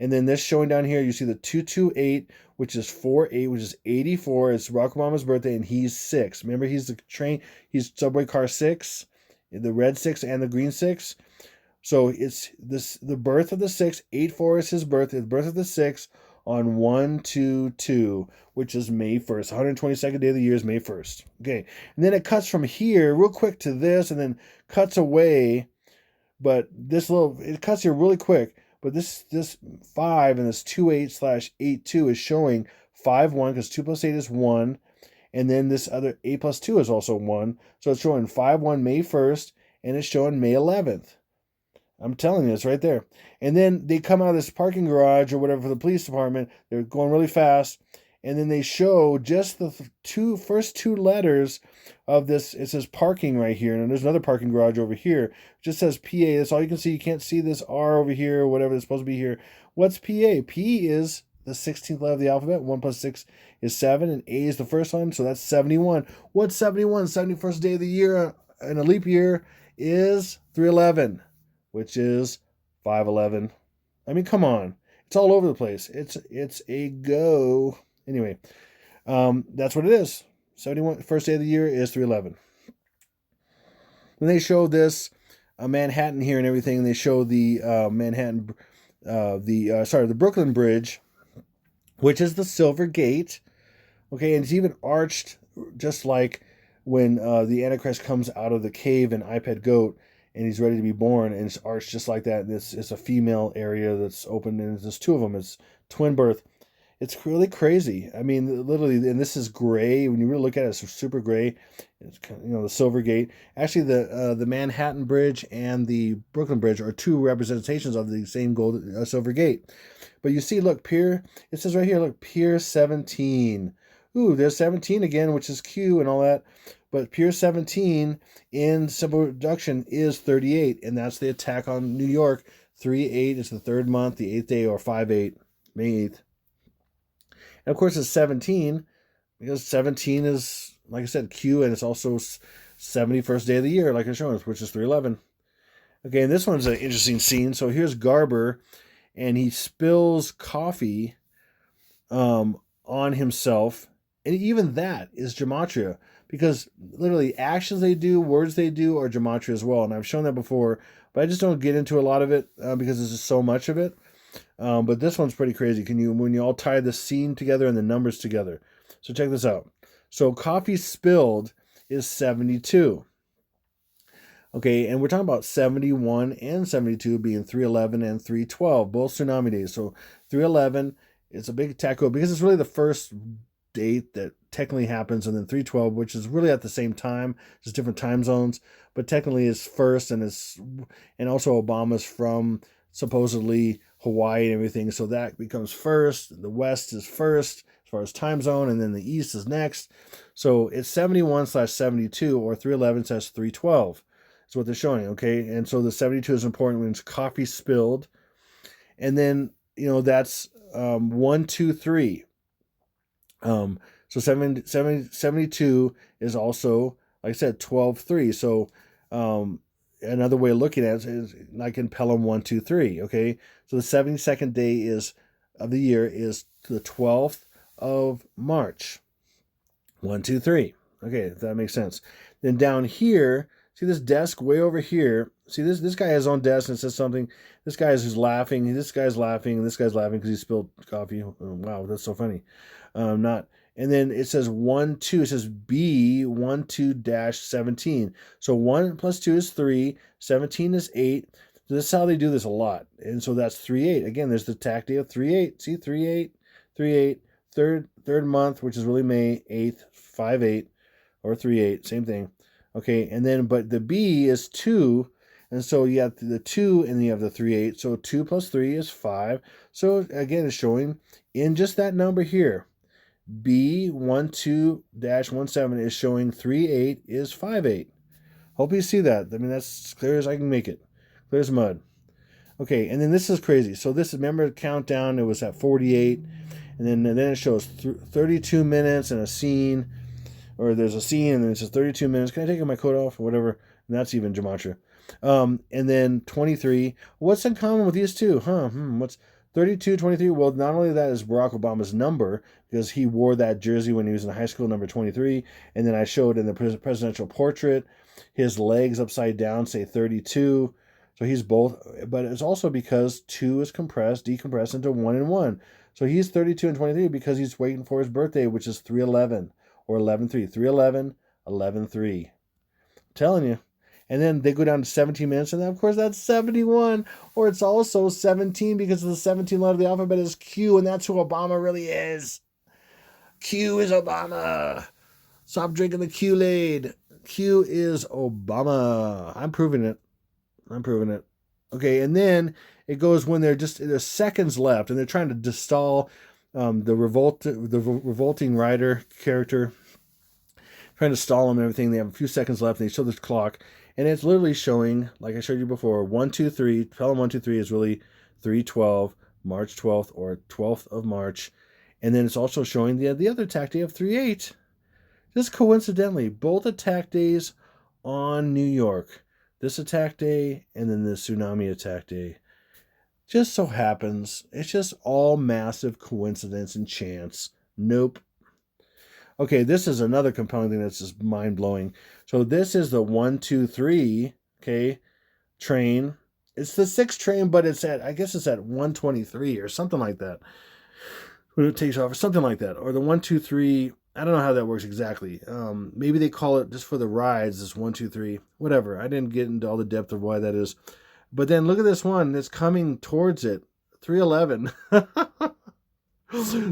And then this showing down here, you see the 228, which is 48, which is 84. It's Barack Obama's birthday, and he's 6. Remember, he's subway car 6, the red 6 and the green 6. So it's the birth of the 6. 84 is his birth. The birth of the 6 on 122, which is May 1st. 122nd day of the year is May 1st. Okay, and then it cuts from here real quick to this, and then cuts away. But it cuts here really quick. But this 5 and this 28/82 is showing 5-1 because 2 + 8 is 1. And then this other 8 + 2 is also 1. So it's showing 5-1 May 1st and it's showing May 11th. I'm telling you, it's right there. And then they come out of this parking garage or whatever for the police department. They're going really fast. And then they show just the first two letters of this. It says parking right here. And there's another parking garage over here. It just says PA. That's all you can see. You can't see this R over here or whatever that's supposed to be here. What's PA? P is the 16th letter of the alphabet. 1 + 6 is 7. And A is the first one. So that's 71. What's 71? 71st day of the year in a leap year is 311, which is 511. I mean, come on. It's all over the place. It's a go. Anyway, that's what it is. 71, first day of the year is 311. When they show this Manhattan here and everything, and they show the the Brooklyn Bridge, which is the Silver Gate. Okay, and it's even arched just like when the Antichrist comes out of the cave in iPad Goat and he's ready to be born, and it's arched just like that. It's a female area that's open, and there's two of them. It's twin birth. It's really crazy. I mean, literally, and this is gray. When you really look at it, it's super gray. It's the Silver Gate. Actually, the Manhattan Bridge and the Brooklyn Bridge are two representations of the same Silver Gate. But you see, look, Pier. It says right here, look, Pier 17. Ooh, there's 17 again, which is Q and all that. But Pier 17 in simple reduction is 38, and that's the attack on New York. 3-8 is the third month, the 8th day, or 5-8, May 8th. And of course, it's 17 because 17 is, like I said, Q, and it's also 71st day of the year, like I'm showing us, which is 311. Okay, and this one's an interesting scene. So here's Garber, and he spills coffee on himself, and even that is gematria, because literally actions they do, words they do are gematria as well. And I've shown that before, but I just don't get into a lot of it because there's just so much of it. But this one's pretty crazy. When you all tie the scene together and the numbers together. So check this out. So coffee spilled is 72. Okay, and we're talking about 71 and 72 being 311 and 312, both tsunami days. So 311, it's a big attack code because it's really the first date that technically happens, and then 312, which is really at the same time, just different time zones, but technically is first, and also Obama's from supposedly Hawaii and everything, so that becomes first. The West is first as far as time zone, and then the East is next. So it's 71/72 or 311/312. That's what they're showing, okay? And so the 72 is important when it's coffee spilled. And then, that's 1, 2, 3. So 72 is also, like I said, 12/3. So another way of looking at it is like in Pelham 1, 2, 3. Okay, so the 72nd day of the year is the 12th of March. 1, 2, 3. Okay, if that makes sense. Then down here, see this desk way over here. See this guy has his own desk and it says something. This guy is laughing. This guy's laughing, and this guy's laughing because he spilled coffee. Oh, wow, that's so funny. Not. And then it says 1, 2. It says B12-17. So 1 plus 2 is 3. 17 is 8. So this is how they do this a lot. And so that's 3/8. Again, there's the tack day of 3/8. See, 3/8, 3/8. Third month, which is really May 8th, 5/8, or 3/8. Same thing. Okay, and then but the B is 2. And so you have the 2 and you have the 3/8. So 2 plus 3 is 5. So again, it's showing in just that number here. B12-17 is showing 3/8 is 5/8. Hope you see that. I mean, that's as clear as I can make it. Clear as mud. Okay, and then this is crazy. So this, remember the countdown, it was at 48. And then it shows 32 minutes and a scene. Or there's a scene and then it says 32 minutes. Can I take my coat off or whatever? And that's even gematria. And then 23. What's in common with these two? What's 32, 23? Well, not only that is Barack Obama's number, because he wore that jersey when he was in high school, number 23. And then I showed in the presidential portrait, his legs upside down say 32. So he's both, but it's also because 2 is decompressed into 1 and 1. So he's 32 and 23 because he's waiting for his birthday, which is 3/11 or 11/3. 3/11, 11/3. Telling you. And then they go down to 17 minutes, and then of course that's 71, or it's also 17 because of the 17th letter of the alphabet is Q, and that's who Obama really is. Q is Obama. Stop drinking the Kool-Aid. Q is Obama. I'm proving it. Okay, and then it goes when there's seconds left, and they're trying to stall the revolting rider character, trying to stall him and everything. They have a few seconds left, and they show this clock, and it's literally showing, like I showed you before, 1, 2, 3. Pelham 1, 2, 3 is really 3/12, March 12th, or 12th of March, and then it's also showing the other attack day of 3/8. Just coincidentally, both attack days on New York. This attack day and then the tsunami attack day. Just so happens. It's just all massive coincidence and chance. Nope. Okay, this is another compelling thing that's just mind-blowing. So this is the 1, 2, 3, okay, train. It's the 6th train, but I guess it's at 123 or something like that. When it takes off or something like that. Or the 1, 2, 3, I don't know how that works exactly. Maybe they call it just for the rides, this 1, 2, 3, whatever. I didn't get into all the depth of why that is. But then look at this one that's coming towards it, 3/11.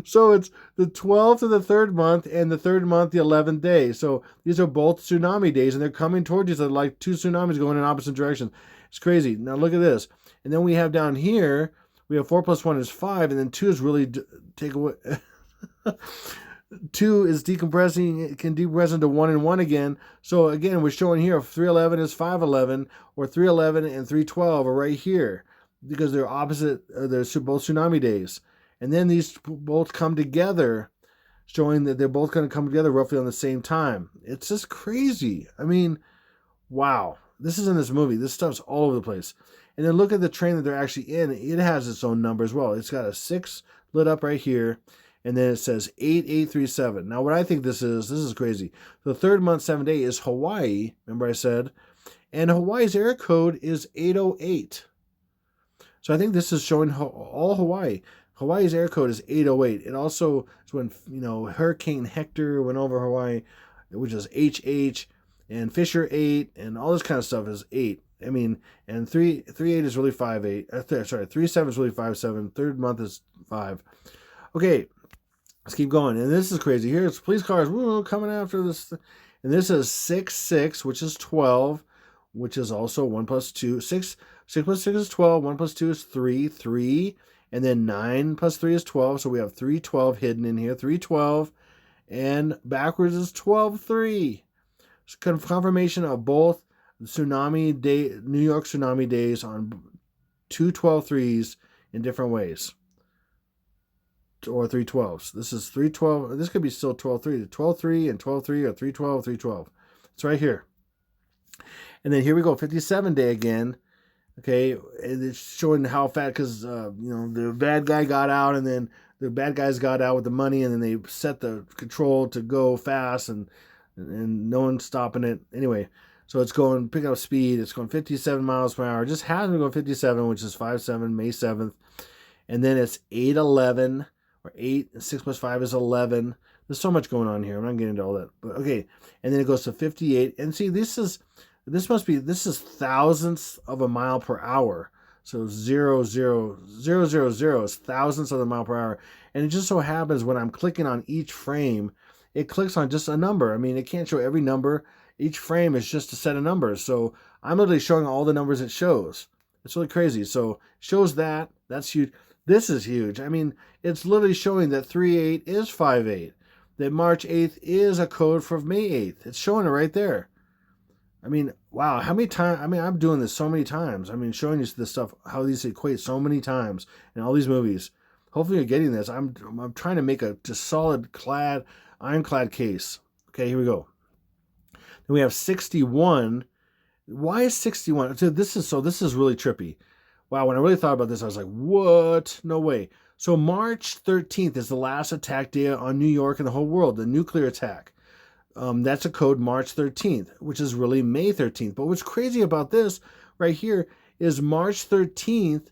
So it's the 12th of the 3rd month and the 3rd month, the 11th day. So these are both tsunami days, and they're coming towards each other like two tsunamis going in opposite directions. It's crazy. Now look at this. And then we have down here, we have 4 plus 1 is 5, and then 2 is really take away. 2 is decompressing, it can decompress into 1 and 1 again. So again, we're showing here 3/11 is 5/11, or 3/11 and 3/12 are right here because they're opposite, they're both tsunami days. And then these both come together, showing that they're both going to come together roughly on the same time. It's just crazy. I mean, wow. This is in this movie. This stuff's all over the place. And then look at the train that they're actually in. It has its own number as well. It's got a 6 lit up right here. And then it says 8837. Now, what I think this is crazy. The 3rd month, 7th day is Hawaii. Remember I said? And Hawaii's air code is 808. So I think this is showing all Hawaii. Hawaii's air code is 808. It also is when, Hurricane Hector went over Hawaii, which is HH, and Fisher 8, and all this kind of stuff is 8. I mean, and 3/8 is really 5/8. 3/7 is really 5/7. 3rd month is 5. Okay. Let's keep going. And this is crazy. Here's police cars coming after this. And this is 6, 6, which is 12, which is also 1 plus 2. 6 plus 6 is 12. 1 plus 2 is 3. 3. And then 9 plus 3 is 12. So we have 312 hidden in here. 312. And backwards is 12, 3. Confirmation of both tsunami day, New York tsunami days on 2 12 3s in different ways. Or 312s. This is 312. This could be still 12 3. 12 3 and 12 3 or 312, 312. It's right here. And then here we go, 57 day again. Okay, and it's showing how fat, because the bad guy got out, and then the bad guys got out with the money, and then they set the control to go fast, and no one's stopping it. Anyway, so it's going, picking up speed. It's going 57 miles per hour. It just happens to go 57, which is 5/7, May 7th. And then it's 8/11. Or 8, 6 plus 5 is 11. There's so much going on here. I'm not getting into all that. But okay. And then it goes to 58. And see, this is thousandths of a mile per hour. So 0, 0, 0, 0, 0 is thousandths of a mile per hour. And it just so happens when I'm clicking on each frame, it clicks on just a number. I mean, it can't show every number. Each frame is just a set of numbers. So I'm literally showing all the numbers it shows. It's really crazy. So it shows that. That's huge. This is huge. I mean, it's literally showing that 3/8 is 5/8. That March 8th is a code for May 8th. It's showing it right there. I mean, wow, how many times? I mean, I'm doing this so many times. I mean, showing you this stuff, how these equate so many times in all these movies. Hopefully you're getting this. I'm trying to make a just solid ironclad case. Okay, here we go. Then we have 61. Why is 61? So this is really trippy. Wow, when I really thought about this, I was like, what? No way. So March 13th is the last attack day on New York and the whole world, the nuclear attack. That's a code March 13th, which is really May 13th. But what's crazy about this right here is March 13th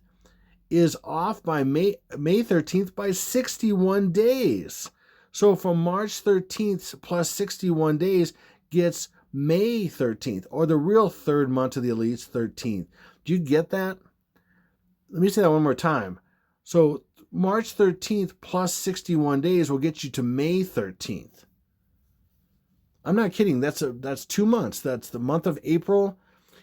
is off by May 13th by 61 days. So from March 13th plus 61 days gets May 13th, or the real third month of the elites, 13th. Do you get that? Let me say that one more time. So March 13th plus 61 days will get you to May 13th. I'm not kidding. That's 2 months. That's the month of April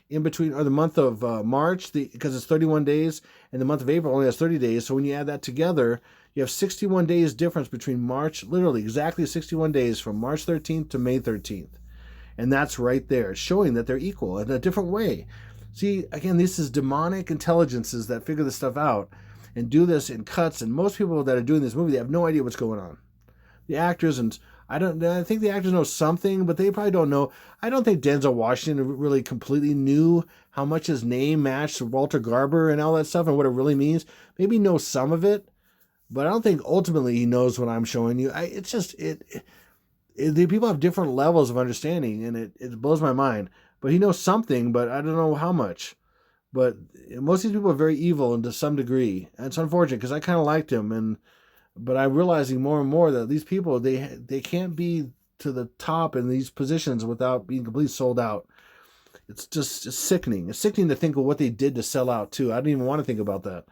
in between, or the month of March, because it's 31 days, and the month of April only has 30 days. So when you add that together, you have 61 days difference between March, literally exactly 61 days from March 13th to May 13th. And that's right there, showing that they're equal in a different way. See, again, this is demonic intelligences that figure this stuff out and do this in cuts. And most people that are doing this movie, they have no idea what's going on. The actors, and I think the actors know something, but they probably don't know. I don't think Denzel Washington really completely knew how much his name matched Walter Garber and all that stuff and what it really means. Maybe he knows some of it, but I don't think ultimately he knows what I'm showing you. The people have different levels of understanding, and it blows my mind. But he knows something, but I don't know how much. But most of these people are very evil, and to some degree. And it's unfortunate, because I kind of liked him, but I'm realizing more and more that these people, they can't be to the top in these positions without being completely sold out. It's sickening. It's sickening to think of what they did to sell out, too. I don't even want to think about that.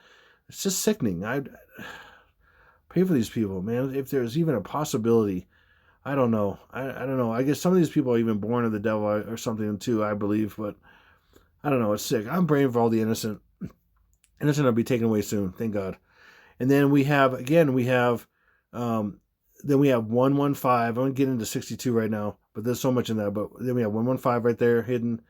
It's just sickening. I pray for these people, man. If there's even a possibility, I don't know. I don't know. I guess some of these people are even born of the devil or something too, I believe. But I don't know. It's sick. I'm praying for all the innocent. Innocent will be taken away soon. Thank God. And then we have 115. I won't get into 62 right now, but there's so much in that. But then we have 115 right there hidden.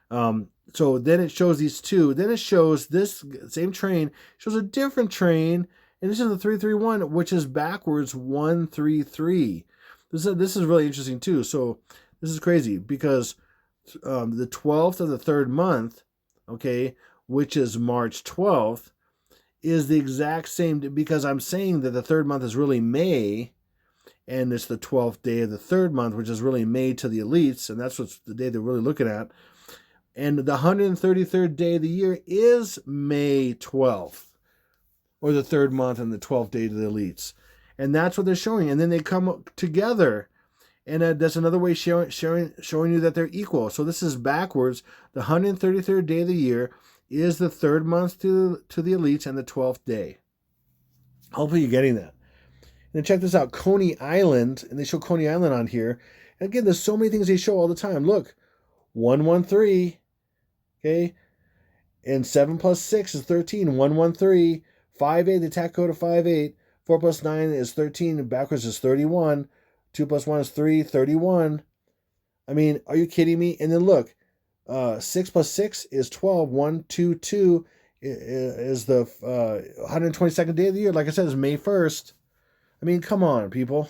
So then it shows these two. Then it shows this same train. Shows a different train. And this is the 331, which is backwards 133. This is really interesting too. So this is crazy because the 12th of the third month, okay, which is March 12th, is the exact same, because I'm saying that the third month is really May, and it's the 12th day of the third month, which is really May to the elites, and that's what's the day they're really looking at. And the 133rd day of the year is May 12th, or the third month and the 12th day to the elites. And that's what they're showing. And then they come together. And that's another way showing you that they're equal. So this is backwards. The 133rd day of the year is the third month to the elites and the 12th day. Hopefully you're getting that. And then check this out, Coney Island, and they show Coney Island on here. And again, there's so many things they show all the time. Look, 113, okay? And 7 plus 6 is 13. 113. 5-8, the attack code of 5-8. 4 plus 9 is 13. And backwards is 31. 2 plus 1 is 3. 31. I mean, are you kidding me? And then look, 6 plus 6 is 12. 1, 2, 2 is the 122nd day of the year. Like I said, it's May 1st. I mean, come on, people.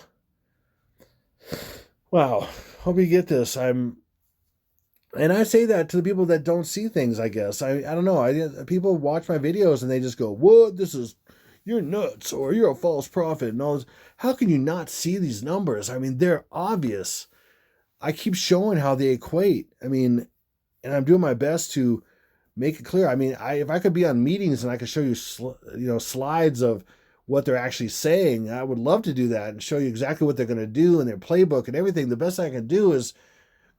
Wow. Hope you get this. And I say that to the people that don't see things, I guess. I don't know. People watch my videos and they just go, what? You're nuts, or you're a false prophet and all this. How can you not see these numbers? I mean, they're obvious. I keep showing how they equate. I mean, and I'm doing my best to make it clear. I mean, if I could be on meetings and I could show you, slides of what they're actually saying, I would love to do that and show you exactly what they're going to do and their playbook and everything. The best I can do is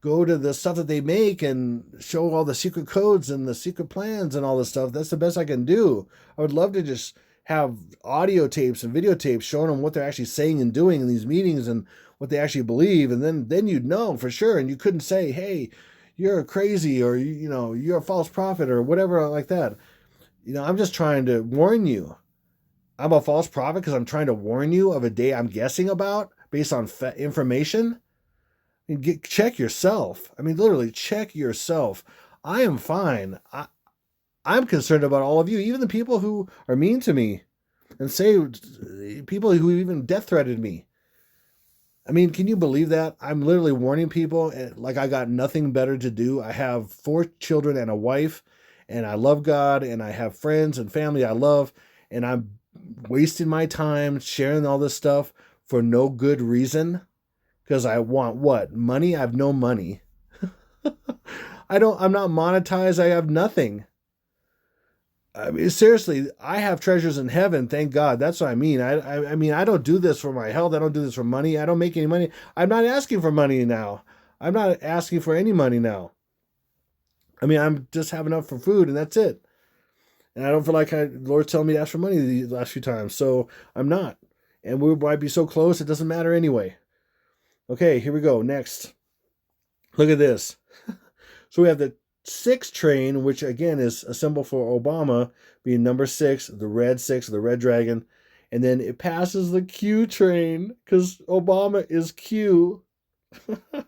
go to the stuff that they make and show all the secret codes and the secret plans and all this stuff. That's the best I can do. I would love to just have audio tapes and videotapes showing them what they're actually saying and doing in these meetings and what they actually believe. And then you'd know for sure. And you couldn't say, hey, you're crazy, or, you're a false prophet or whatever like that. I'm just trying to warn you. I'm a false prophet because I'm trying to warn you of a day I'm guessing about based on information. Check yourself. I mean, literally, check yourself. I am fine. I'm concerned about all of you, even the people who are mean to me and say, people who even death threatened me. I mean, can you believe that? I'm literally warning people like I got nothing better to do. I have 4 children and a wife, and I love God, and I have friends and family I love, and I'm wasting my time sharing all this stuff for no good reason. Because I want what? Money? I have no money. I'm not monetized. I have nothing. I mean, seriously, I have treasures in heaven. Thank God. That's what I mean. I mean, I don't do this for my health. I don't do this for money. I don't make any money. I'm not asking for money now. I'm not asking for any money now. I mean, I'm just have enough for food and that's it. And I don't feel like the Lord's telling me to ask for money the last few times. So I'm not. And we might be so close, it doesn't matter anyway. Okay, here we go. Next. Look at this. So we have the 6 train, which again is a symbol for Obama, being number 6, the red 6, the red dragon. And then it passes the Q train because Obama is Q. And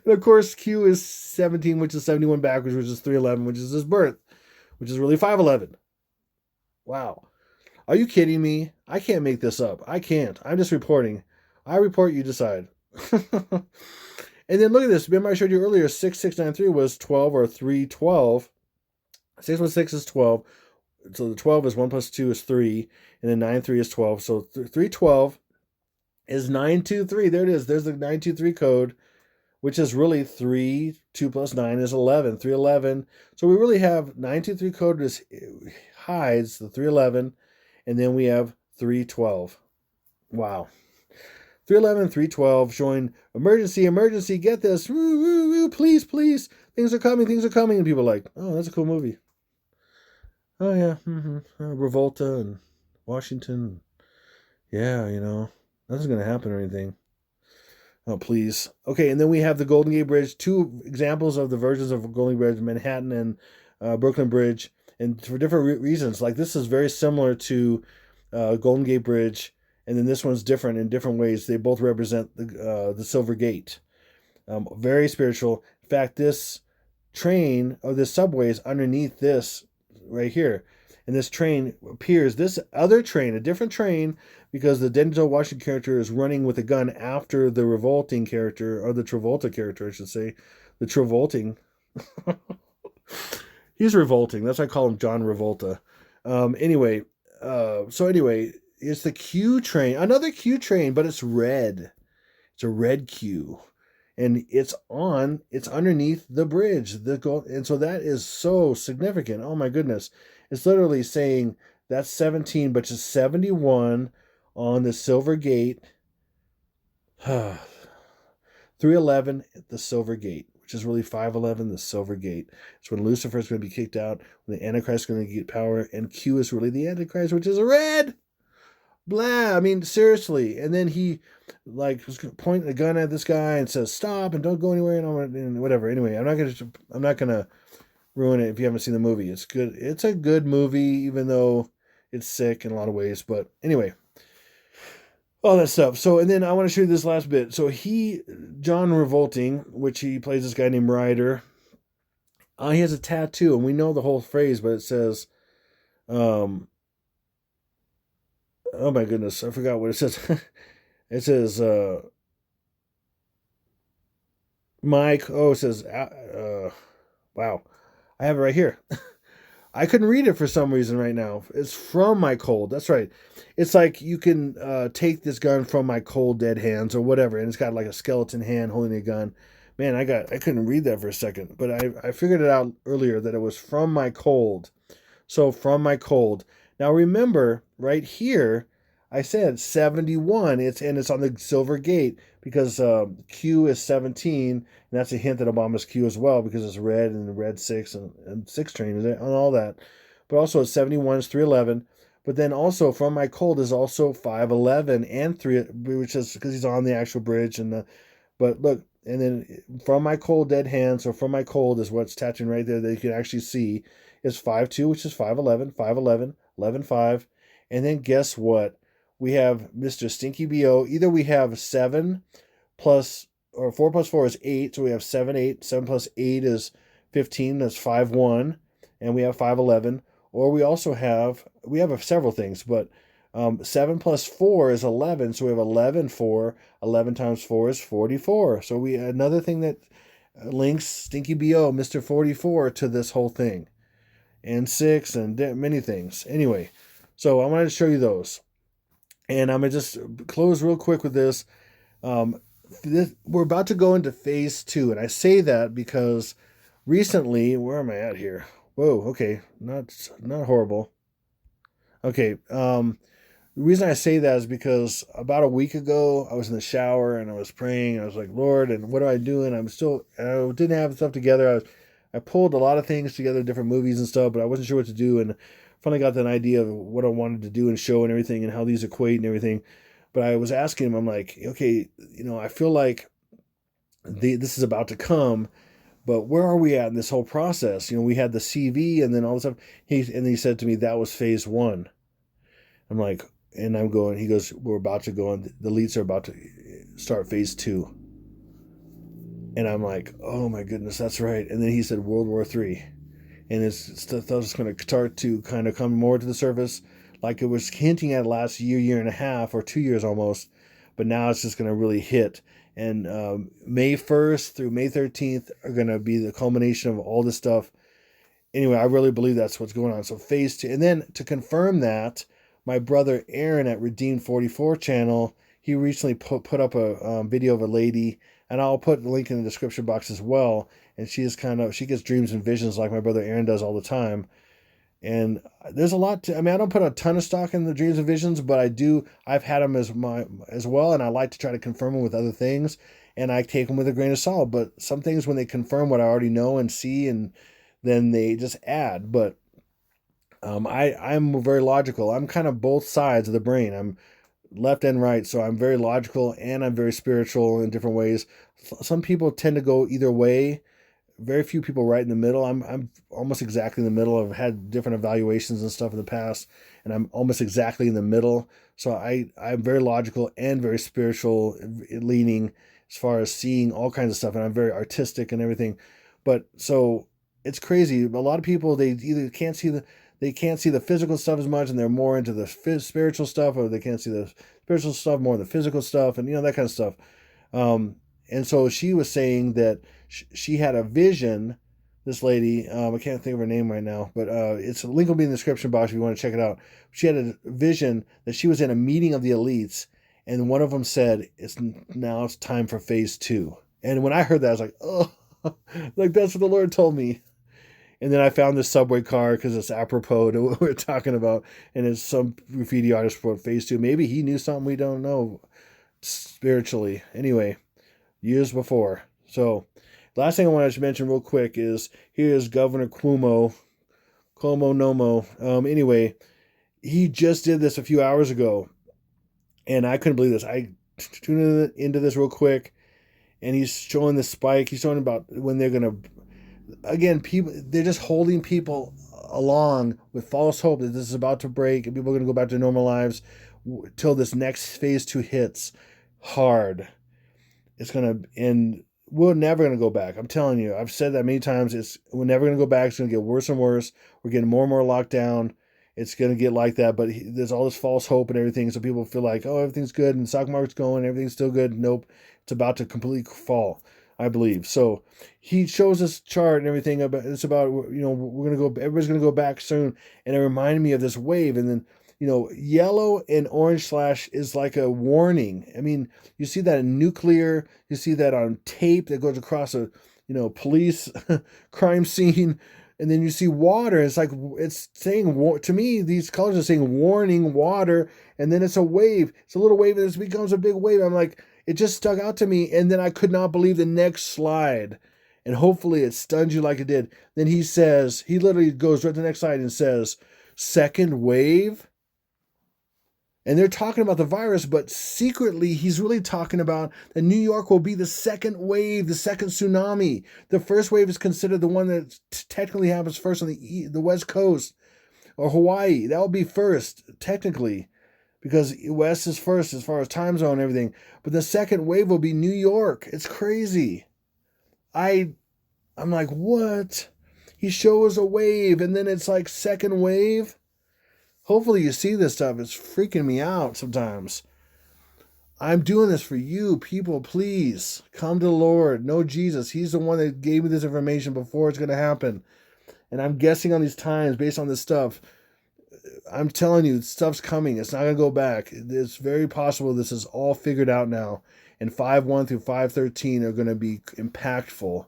of course, Q is 17, which is 71 backwards, which is 311, which is his birth, which is really 511. Wow. Are you kidding me? I can't make this up. I can't. I'm just reporting. I report, you decide. And then look at this. Remember I showed you earlier 6693 was 12 or 312. 6 plus 6 is 12. So the 12 is 1 plus 2 is 3. And then 93 is 12. So 312 is 923. There it is. There's the 923 code, which is really 3. 2 plus 9 is 11. 311. So we really have 923 code hides the 311. And then we have 312. Wow. 311, 312, showing emergency, get this, woo, woo, woo, please, things are coming, and people are like, oh, that's a cool movie. Oh, yeah, Revolta and Washington, yeah, nothing's going to happen or anything. Oh, please. Okay, and then we have the Golden Gate Bridge, 2 examples of the versions of Golden Gate Bridge, Manhattan and Brooklyn Bridge, and for different reasons. Like, this is very similar to Golden Gate Bridge, and then this one's different in different ways. They both represent the Silver Gate. Very spiritual. In fact, this train, or this subway, is underneath this right here. And this train appears, this other train, a different train, because the Denzel Washington character is running with a gun after the revolting character, or the Travolta character, I should say. The Travolting. He's revolting. That's why I call him John Revolta. Anyway, it's the Q train, another Q train, but it's red. It's a red Q, and it's underneath the bridge. And so that is so significant. Oh my goodness. It's literally saying that's 17, but it's 71 on the Silver Gate. 311 at the Silver Gate, which is really 511, the Silver Gate. It's when Lucifer is going to be kicked out, when the Antichrist is going to get power, and Q is really the Antichrist, which is a red. blah. I mean, seriously. And then he like was pointing the gun at this guy and says, "Stop and don't go anywhere," and whatever. Anyway, I'm not gonna ruin it if you haven't seen the movie. It's good. It's a good movie, even though it's sick in a lot of ways. But anyway, all that stuff. So, and then I want to show you this last bit. So John Revolting, which he plays this guy named Ryder. He has a tattoo, and we know the whole phrase, but it says, oh my goodness, I forgot what it says. It says, Mike. Oh, it says, wow, I have it right here. I couldn't read it for some reason right now. It's from my cold. That's right. It's like you can take this gun from my cold dead hands or whatever, and it's got like a skeleton hand holding a gun. Man, I couldn't read that for a second, but I figured it out earlier that it was from my cold. So from my cold. Now remember, right here, I said 71. It's on the silver gate because Q is 17, and that's a hint that Obama's Q as well because it's red and the red 6 and 6 train and all that. But also it's 71 is 311. But then also from my cold is also 511 and 3, which is because he's on the actual bridge but look, and then from my cold dead hands, or from my cold is what's tattooing right there that you can actually see is 5-2, which is 511, 511, 11-5. And then guess what? We have Mr. Stinky BO. Either we have 7 plus, or 4 plus 4 is 8, so we have 7, 8. 7 plus 8 is 15, that's 5-1, and we have 5-11. Or we also have, several things, but 7 plus 4 is 11, so we have 11-4. 11 times 4 is 44. So another thing that links Stinky BO, Mr. 44, to this whole thing. And 6 and many things. Anyway, so I wanted to show you those. And I'm going to just close real quick with this. We're about to go into phase 2. And I say that because recently, where am I at here? Whoa, okay, not horrible. Okay, the reason I say that is because about a week ago, I was in the shower and I was praying. And I was like, Lord, and what do I do? And I didn't have stuff together. I pulled a lot of things together, different movies and stuff, but I wasn't sure what to do. And finally got that idea of what I wanted to do and show and everything and how these equate and everything. But I was asking him, I'm like, okay, I feel like this is about to come, but where are we at in this whole process? We had the CV and then all this stuff. He said to me, that was phase 1. I'm like, and I'm going, he goes, we're about to go on, the elites are about to start phase 2. And I'm like, oh my goodness, that's right. And then he said World War III. And it's just going to start to kind of come more to the surface, like it was hinting at last year and a half, or 2 years almost. But now it's just going to really hit. And May 1st through May 13th are going to be the culmination of all this stuff. Anyway, I really believe that's what's going on. So phase 2. And then to confirm that, my brother Aaron at Redeemed 44 channel, he recently put up a video of a lady, and I'll put the link in the description box as well. And she gets dreams and visions like my brother Aaron does all the time. And there's a lot I don't put a ton of stock in the dreams and visions, but I've had them as well. And I like to try to confirm them with other things, and I take them with a grain of salt. But some things, when they confirm what I already know and see, and then they just add. But I'm very logical. I'm kind of both sides of the brain. I'm left and right, so I'm very logical and I'm very spiritual in different ways. Some people tend to go either way. Very few people right in the middle. I'm almost exactly in the middle. I've had different evaluations and stuff in the past, and I'm almost exactly in the middle. So I'm very logical and very spiritual leaning as far as seeing all kinds of stuff, and I'm very artistic and everything. But so it's crazy. A lot of people, they either can't see the physical stuff as much, and they're more into the spiritual stuff, or they can't see the spiritual stuff more than the physical stuff, and that kind of stuff. And so she was saying that she had a vision, this lady, I can't think of her name right now, but it's a link will be in the description box if you want to check it out. She had a vision that she was in a meeting of the elites, and one of them said, now it's time for phase 2. And when I heard that, I was like, oh, like that's what the Lord told me. And then I found this subway car because it's apropos to what we're talking about, and it's some graffiti artist wrote phase 2. Maybe he knew something we don't know spiritually. Anyway, years before. So, last thing I wanted to mention real quick is here's Governor Cuomo Nomo. Anyway, he just did this a few hours ago. And I couldn't believe this. I tuned into this real quick, and he's showing the spike. He's showing about when they're gonna, again, people, they're just holding people along with false hope that this is about to break and people are gonna go back to normal lives till this next phase 2 hits hard. It's gonna, and we're never gonna go back. I'm telling you. I've said that many times. We're never gonna go back. It's gonna get worse and worse. We're getting more and more locked down. It's gonna get like that. But there's all this false hope and everything, so people feel like, oh, everything's good and the stock market's going, everything's still good. Nope, it's about to completely fall, I believe. So he shows this chart and everything about, it's about, we're gonna go. Everybody's gonna go back soon, and it reminded me of this wave, and then. Yellow and orange slash is like a warning. I mean, you see that in nuclear, you see that on tape that goes across a, police crime scene, and then you see water. It's like, it's saying, to me, these colors are saying warning, water, and then it's a wave. It's a little wave, and it becomes a big wave. I'm like, it just stuck out to me, and then I could not believe the next slide. And hopefully it stuns you like it did. Then he literally goes right to the next slide and says, second wave. And they're talking about the virus, but secretly he's really talking about that New York will be the second wave, the second tsunami. The first wave is considered the one that technically happens first on the West Coast or Hawaii. That will be first, technically, because West is first as far as time zone and everything. But the second wave will be New York. It's crazy. I'm like, what? He shows a wave, and then it's like second wave. Hopefully you see this stuff. It's freaking me out sometimes. I'm doing this for you, people. Please come to the Lord. Know Jesus. He's the one that gave me this information before it's going to happen. And I'm guessing on these times based on this stuff. I'm telling you, stuff's coming. It's not going to go back. It's very possible this is all figured out now. And 5.1 through 5.13 are going to be impactful.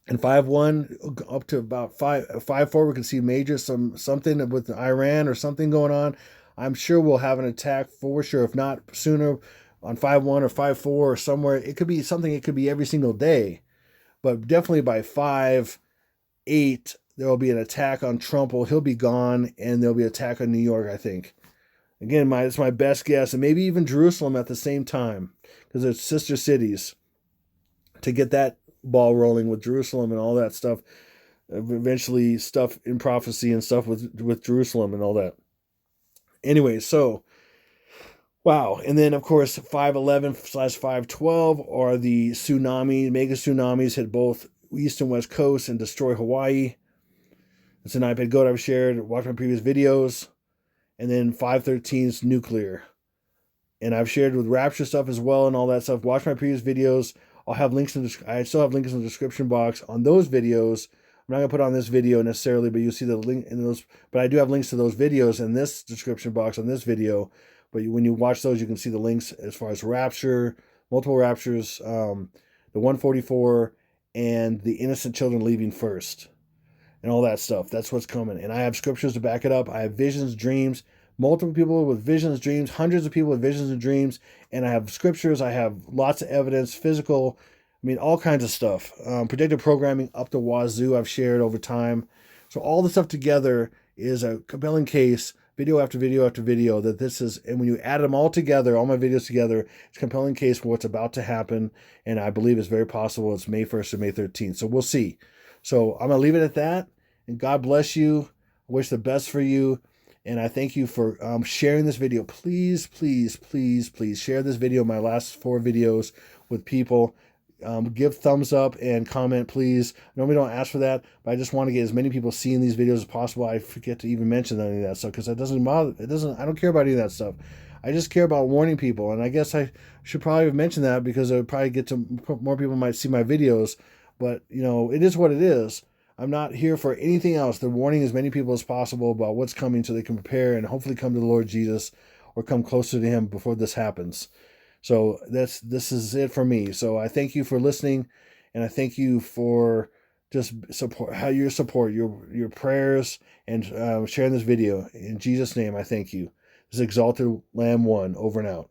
And 5.1 up to about 5.4, we can see major something with Iran or something going on. I'm sure we'll have an attack for sure, if not sooner, on 5.1 or 5.4 or somewhere. It could be something. It could be every single day, but definitely by 5.8 there will be an attack on Trump. He'll be gone, and there'll be an attack on New York, I think. Again, it's my best guess, and maybe even Jerusalem at the same time, because they're sister cities. To get that ball rolling with Jerusalem and all that stuff, eventually stuff in prophecy and stuff with Jerusalem and all that. Anyway, so wow. And then of course 5.11/5.12 are the mega tsunamis hit both east and west coast and destroy Hawaii. It's an iPad Goat I've shared. Watch my previous videos. And then 5.13 is nuclear, and I've shared with Rapture stuff as well and all that stuff. Watch my previous videos. I'll have links I still have links in the description box on those videos. I'm not going to put on this video necessarily, but you'll see the link in those. But I do have links to those videos in this description box on this video. But when you watch those, you can see the links as far as Rapture, multiple Raptures, the 144, and the innocent children leaving first, and all that stuff. That's what's coming. And I have scriptures to back it up. I have visions, dreams, multiple people with visions, dreams, hundreds of people with visions and dreams, and I have scriptures, I have lots of evidence, physical, all kinds of stuff. Predictive programming up the wazoo I've shared over time. So all the stuff together is a compelling case, video after video after video, that this is, and when you add them all together, all my videos together, it's a compelling case for what's about to happen, and I believe it's very possible it's May 1st or May 13th. So we'll see. So I'm going to leave it at that, and God bless you. I wish the best for you. And I thank you for sharing this video. Please, please, please, please share this video, my last 4 videos, with people. Give thumbs up and comment, please. I normally don't ask for that, but I just want to get as many people seeing these videos as possible. I forget to even mention any of that stuff because it doesn't bother. I don't care about any of that stuff. I just care about warning people. And I guess I should probably have mentioned that because it would probably get to more people might see my videos. But, it is what it is. I'm not here for anything else. They're warning as many people as possible about what's coming so they can prepare and hopefully come to the Lord Jesus or come closer to him before this happens. So this is it for me. So I thank you for listening, and I thank you for just support, your prayers, and sharing this video. In Jesus' name, I thank you. This is Exalted Lamb 1, over and out.